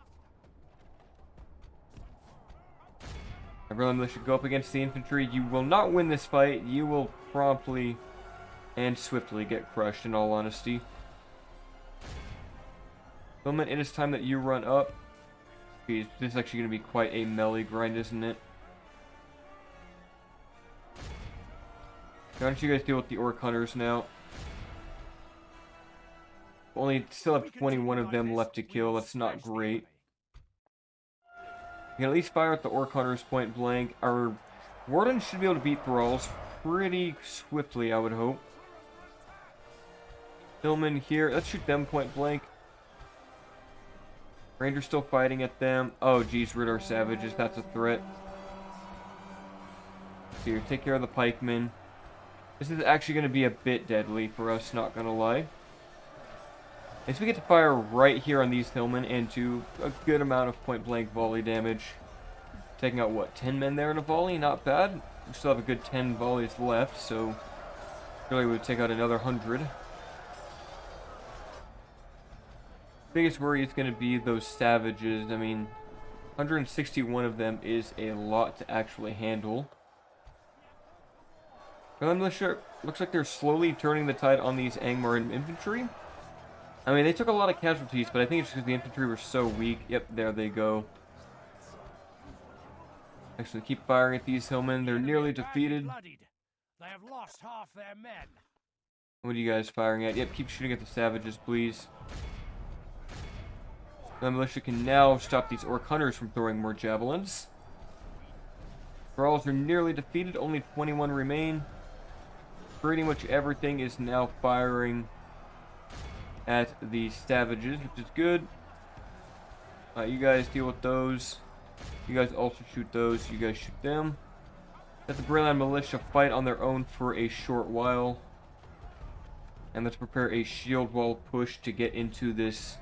Everyone, they should go up against the infantry. You will not win this fight. You will promptly and swiftly get crushed, in all honesty. Bowman, it is time that you run up. Jeez, this is actually going to be quite a melee grind, isn't it? Why don't you guys deal with the orc hunters now? Only still have 21 of them left to kill. That's not great. You can at least fire at the orc hunters point blank. Our wardens should be able to beat thralls pretty swiftly, I would hope. Hillmen here. Let's shoot them point blank. Rangers still fighting at them. Oh, geez, rid our savages. That's a threat. Here, take care of the pikemen. This is actually going to be a bit deadly for us, not going to lie. And so we get to fire right here on these hillmen and do a good amount of point-blank volley damage. Taking out, what, 10 men there in a volley? Not bad. We still have a good 10 volleys left, so really we would take out another 100. Biggest worry is going to be those savages. I mean, 161 of them is a lot to actually handle. Militia, looks like they're slowly turning the tide on these Angmar infantry. I mean, they took a lot of casualties, but I think it's because the infantry were so weak. Yep, there they go. Actually, keep firing at these hillmen. They're nearly defeated. They have lost half their men. What are you guys firing at? Yep, keep shooting at the savages, please. The militia can now stop these orc hunters from throwing more javelins. Thralls are nearly defeated. Only 21 remain. Pretty much everything is now firing at the savages, which is good. You guys deal with those. You guys also shoot those. You guys shoot them. Let the Brayland militia fight on their own for a short while. And let's prepare a shield wall push to get into this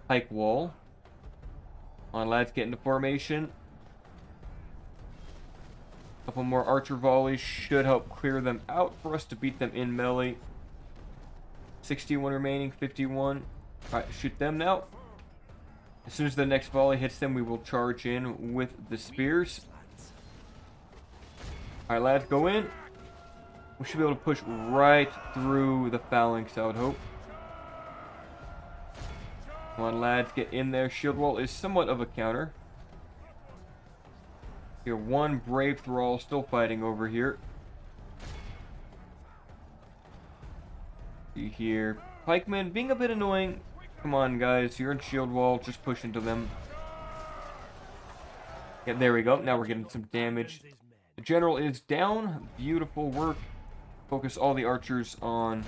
pike wall. Come on, lads, get into formation. Couple more archer volleys should help clear them out for us to beat them in melee. 61 remaining, 51. Alright, shoot them now. As soon as the next volley hits them, we will charge in with the spears. Alright, lads, go in. We should be able to push right through the phalanx, I would hope. Come on, lads, get in there. Shield wall is somewhat of a counter. Here, one brave thrall still fighting over here. See here. Pikemen being a bit annoying. Come on, guys. You're in shield wall. Just push into them. Yeah, there we go. Now we're getting some damage. The general is down. Beautiful work. Focus all the archers on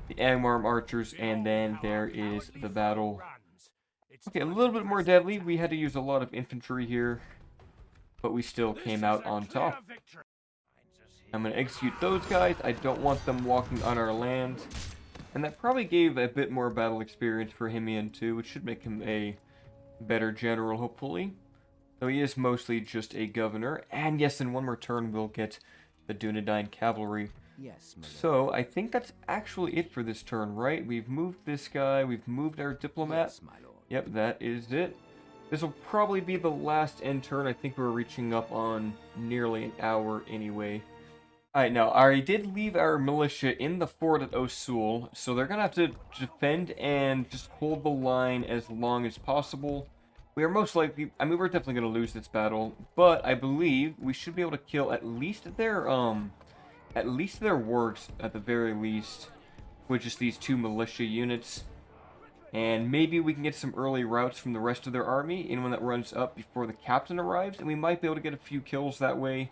the Angmar archers, and then there is the battle. Okay, a little bit more deadly. We had to use a lot of infantry here, but we still came out on top. I'm going to execute those guys. I don't want them walking on our land. And that probably gave a bit more battle experience for Himian too, which should make him a better general, hopefully. Though he is mostly just a governor. And yes, in one more turn we'll get the Dunedain cavalry. Yes, my lord. So, I think that's actually it for this turn, right? We've moved this guy, we've moved our diplomat. Yes, my lord. Yep, that is it. This will probably be the last end turn. I think we're reaching up on nearly an hour anyway. Alright, now, I did leave our militia in the fort at Osul, so they're gonna have to defend and just hold the line as long as possible. We are most likely, I mean, we're definitely gonna lose this battle, but I believe we should be able to kill at least their works, at the very least, with just these two militia units. And maybe we can get some early routes from the rest of their army, anyone that runs up before the captain arrives, and we might be able to get a few kills that way.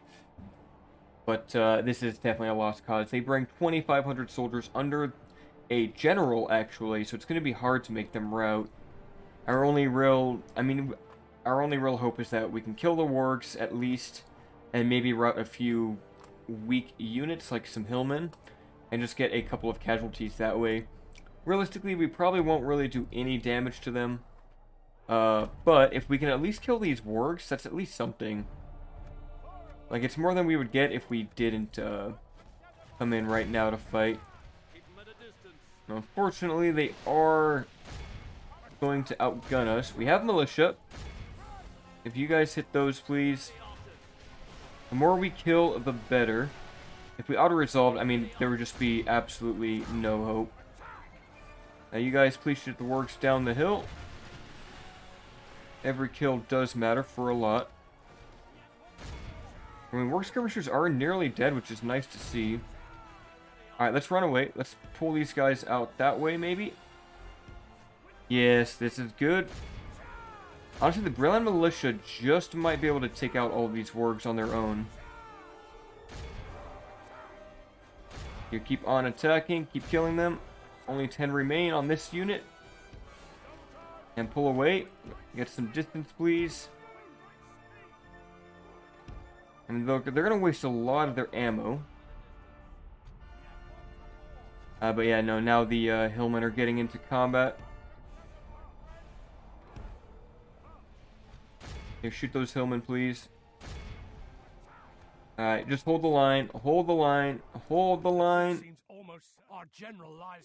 But this is definitely a lost cause. They bring 2,500 soldiers under a general, actually, so it's going to be hard to make them rout. Our only real, I mean, our only real hope is that we can kill the wargs at least, and maybe rout a few weak units like some hillmen, and just get a couple of casualties that way. Realistically, we probably won't really do any damage to them. But if we can at least kill these wargs, that's at least something. Like, it's more than we would get if we didn't, come in right now to fight. Unfortunately, they are going to outgun us. We have militia. If you guys hit those, please. The more we kill, the better. If we auto-resolved, I mean, there would just be absolutely no hope. Now, you guys, please shoot the wargs down the hill. Every kill does matter for a lot. I mean, warg skirmishers are nearly dead, which is nice to see. Alright, let's run away. Let's pull these guys out that way, maybe. Yes, this is good. Honestly, the Brilliant Militia just might be able to take out all of these wargs on their own. You keep on attacking, keep killing them. Only 10 remain on this unit. And pull away. Get some distance, please. I mean, they're going to waste a lot of their ammo. But yeah, no, now the hillmen are getting into combat. Here, shoot those hillmen, please. Alright, just hold the line, hold the line, hold the line.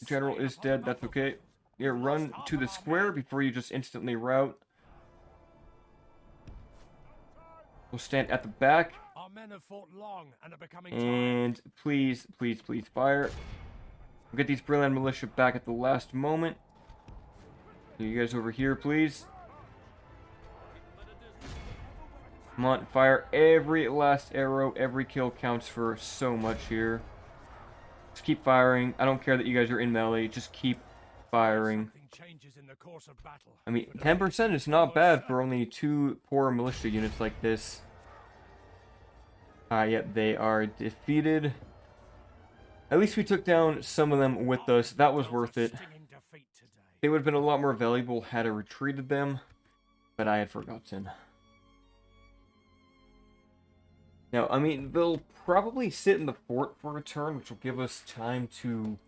General is dead, that's okay. Here, run to the square before you just instantly rout. We'll stand at the back. Our men have fought long and are becoming and please, please, please fire. We'll get these Brilliant Militia back at the last moment. You guys over here, please. Come on, fire every last arrow. Every kill counts for so much here. Just keep firing. I don't care that you guys are in melee. Just keep firing. I mean, 10% is not bad for only 2 poor militia units like this. Yep, they are defeated. At least we took down some of them with us. That was worth it. They would have been a lot more valuable had I retreated them, but I had forgotten. Now, I mean, they'll probably sit in the fort for a turn, which will give us time to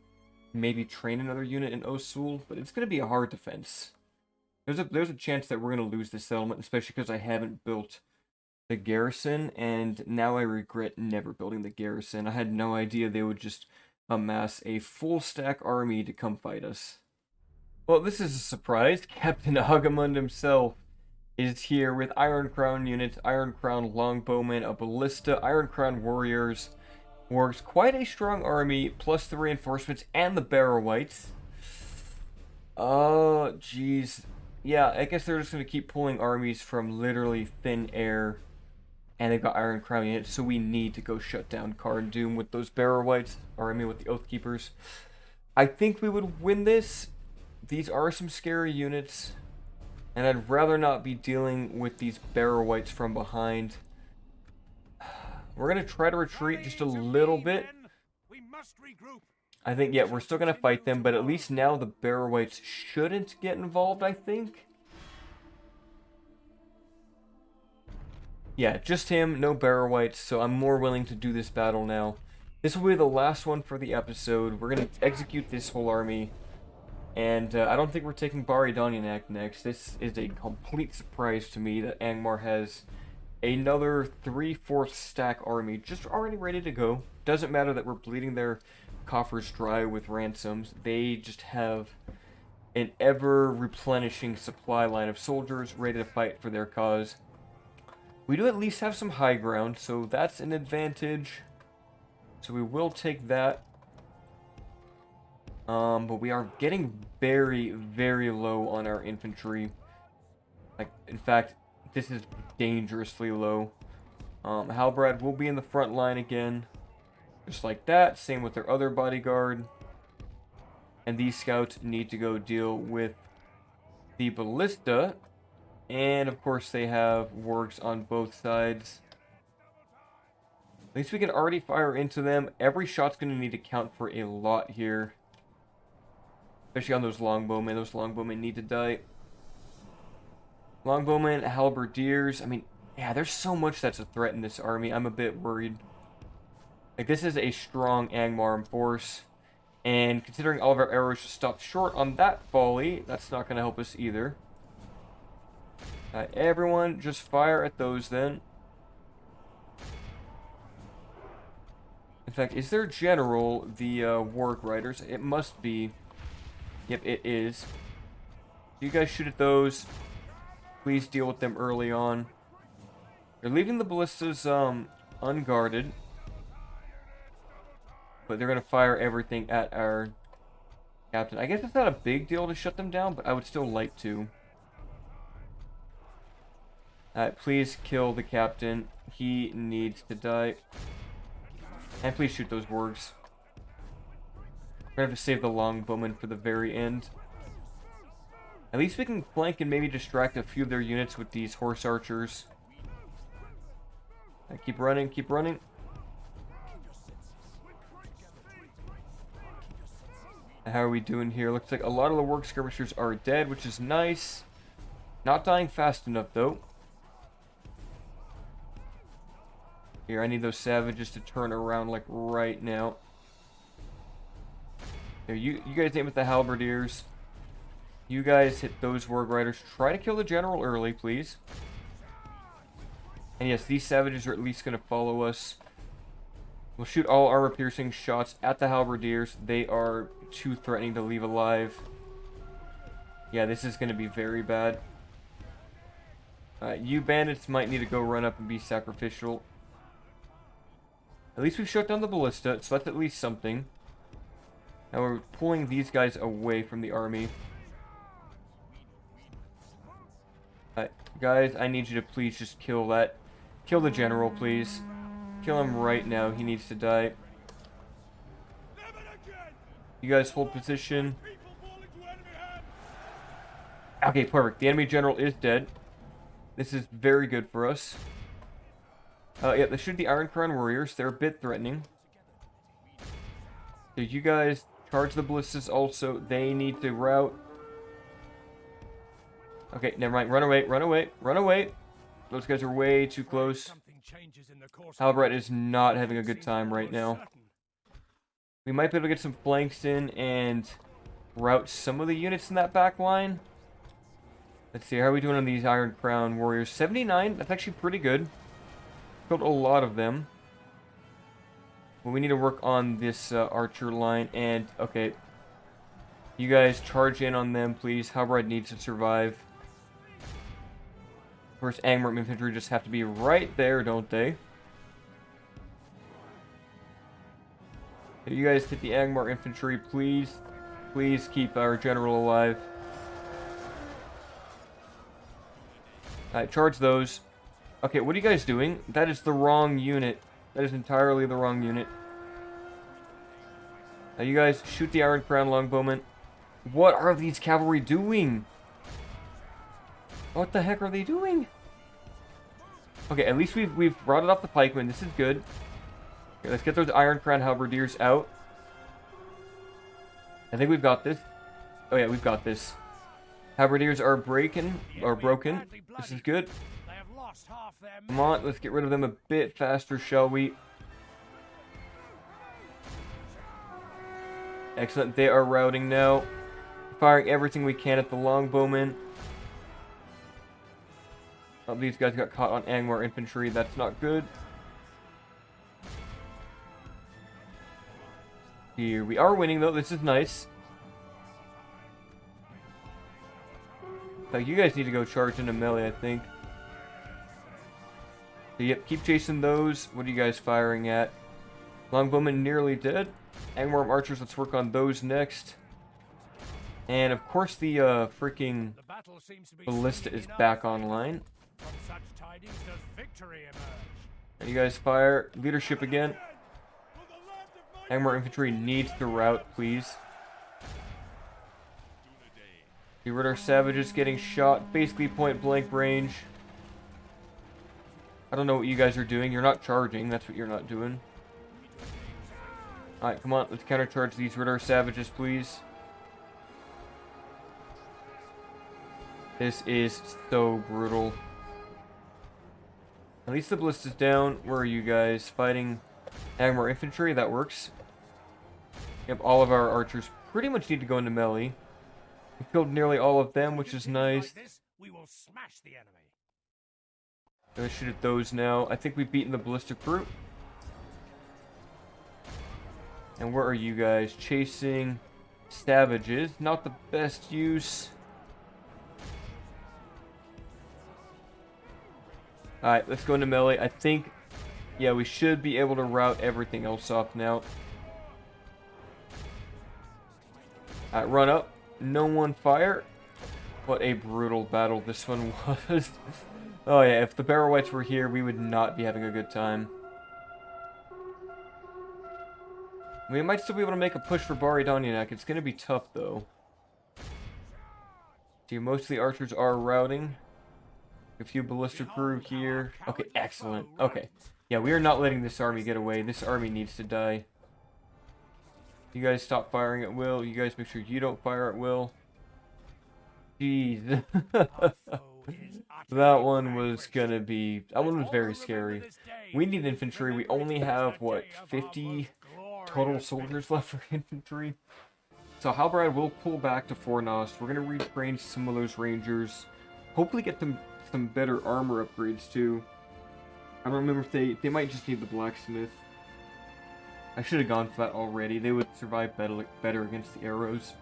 maybe train another unit in Osul, but it's going to be a hard defense. There's a chance that we're going to lose this settlement, especially because I haven't built the garrison, and now I regret never building the garrison. I had no idea they would just amass a full stack army to come fight us. Well, this is a surprise. Captain Hagamund himself is here with Iron Crown units, Iron Crown longbowmen, a ballista, Iron Crown warriors, wargs, quite a strong army, plus the reinforcements and the Barrow-wights. Oh, jeez. Yeah, I guess they're just going to keep pulling armies from literally thin air. And they've got Iron Crown units, so we need to go shut down Karn Doom with those Barrow-wights, or I mean with the Oathkeepers. I think we would win this. These are some scary units. And I'd rather not be dealing with these Barrow-wights from behind. We're going to try to retreat just a little bit. I think, yeah, we're still going to fight them, but at least now the Barrow-wights shouldn't get involved, I think. Yeah, just him, no Barrow-wights, so I'm more willing to do this battle now. This will be the last one for the episode. We're going to execute this whole army. And I don't think we're taking Bari Donyanak next. This is a complete surprise to me that Angmar has another 3/4 stack army just already ready to go. Doesn't matter that we're bleeding their coffers dry with ransoms. They just have an ever-replenishing supply line of soldiers ready to fight for their cause. We do at least have some high ground, so that's an advantage. So we will take that. But we are getting very, very low on our infantry. Like, in fact, this is dangerously low. Halbarad will be in the front line again. Just like that. Same with their other bodyguard. And these scouts need to go deal with the ballista. And, of course, they have wargs on both sides. At least we can already fire into them. Every shot's going to need to count for a lot here. Especially on those longbowmen. Those longbowmen need to die. Longbowmen, halberdiers. I mean, yeah, there's so much that's a threat in this army. I'm a bit worried. Like, this is a strong Angmar force. And considering all of our arrows just stopped short on that volley, that's not going to help us either. Everyone, just fire at those then. In fact, is their general the Warg Riders? It must be. Yep, it is. You guys shoot at those. Please deal with them early on. They're leaving the ballistas unguarded. But they're going to fire everything at our captain. I guess it's not a big deal to shut them down, but I would still like to. Please kill the captain. He needs to die. And please shoot those wargs. We're going to have to save the longbowmen for the very end. At least we can flank and maybe distract a few of their units with these horse archers. Keep running, keep running. How are we doing here? Looks like a lot of the Warg skirmishers are dead, which is nice. Not dying fast enough, though. Here, I need those savages to turn around, like, right now. Here, you guys aim at the halberdiers. You guys hit those Warg Riders. Try to kill the general early, please. And yes, these savages are at least going to follow us. We'll shoot all armor-piercing shots at the halberdiers. They are too threatening to leave alive. Yeah, this is going to be very bad. You bandits might need to go run up and be sacrificial. At least we've shut down the ballista, so that's at least something. Now we're pulling these guys away from the army. Guys, I need you to please just kill that. Kill the general, please. Kill him right now. He needs to die. You guys hold position. Okay, perfect. The enemy general is dead. This is very good for us. Yeah, they shoot the Iron Crown warriors. They're a bit threatening. So you guys charge the ballistas also. They need to rout. Okay, never mind. Run away, run away, run away. Those guys are way too close. Halbarad is not having a good time right now. We might be able to get some flanks in and rout some of the units in that back line. Let's see, how are we doing on these Iron Crown warriors? 79, that's actually pretty good. Killed a lot of them. Well, we need to work on this archer line, and, okay. You guys charge in on them, please. Halbarad needs to survive. Of course, Angmar infantry just have to be right there, don't they? You guys hit the Angmar infantry, please. Please keep our general alive. Alright, charge those. Okay, what are you guys doing? That is the wrong unit. That is entirely the wrong unit. Now you guys shoot the Iron Crown longbowmen. What are these cavalry doing? What the heck are they doing? Okay, at least we've routed off the pikemen. This is good. Okay, let's get those Iron Crown halberdiers out. I think we've got this. Oh yeah, we've got this. Halberdiers are broken. This is good. Come on, let's get rid of them a bit faster, shall we? Excellent, they are routing now. Firing everything we can at the longbowmen. Oh, these guys got caught on Angmar infantry. That's not good. Here, we are winning though. This is nice. Now, you guys need to go charge into melee, I think. So, yep, keep chasing those. What are you guys firing at? Longbowmen nearly dead. Angmar archers, let's work on those next. And of course the freaking ballista is back online. And you guys fire. Leadership again. Angmar infantry needs to rout, please. Get rid of our savages getting shot. Basically point blank range. I don't know what you guys are doing. You're not charging. That's what you're not doing. Alright, come on. Let's countercharge these rid of our savages, please. This is so brutal. At least the ballista's down. Where are you guys? Fighting Angmar infantry? That works. Yep, all of our archers pretty much need to go into melee. We killed nearly all of them, which is nice. Like this, we will smash the enemy. Gonna shoot at those now. I think we've beaten the ballistic group. And where are you guys? Chasing savages. Not the best use. Alright, let's go into melee. I think, yeah, we should be able to rout everything else off now. Alright, run up. No one fire. What a brutal battle this one was. Oh yeah, if the Barrow Whites were here, we would not be having a good time. We might still be able to make a push for Bari Donyanak. It's going to be tough, though. See, most of the archers are routing. A few ballista crew here. Okay, excellent. Okay. Yeah, we are not letting this army get away. This army needs to die. You guys stop firing at will. You guys make sure you don't fire at will. Jeez. That one was gonna be... That one was very scary. We need infantry. We only have, what, 50 total soldiers left for infantry? So Halbarad will pull back to Fornost. We're gonna retrain some of those rangers. Hopefully get them some better armor upgrades, too. I don't remember if they might just need the blacksmith. I should have gone for that already. They would survive better against the arrows.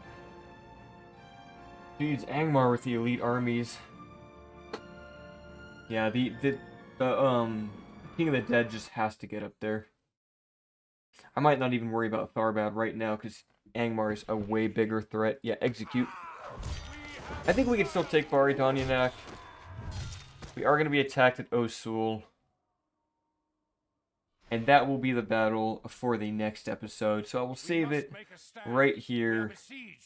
Jeez, Angmar with the elite armies. Yeah, the King of the Dead just has to get up there. I might not even worry about Tharbad right now, because Angmar is a way bigger threat. Yeah, execute. I think we can still take Bari Donyanak. We are going to be attacked at Osul. And that will be the battle for the next episode. So I will save it right here.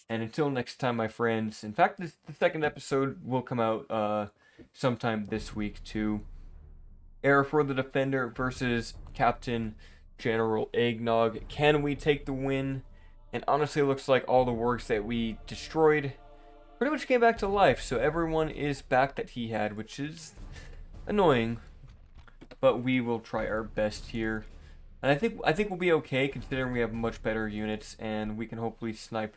And until next time, my friends. In fact, the second episode will come out sometime this week, too. Arnor the Defender versus Captain General Eggnog. Can we take the win? And honestly, it looks like all the works that we destroyed pretty much came back to life. So everyone is back that he had, which is annoying. But we will try our best here. And I think we'll be okay, considering we have much better units, and we can hopefully snipe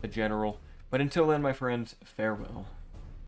the general. But until then, my friends, farewell.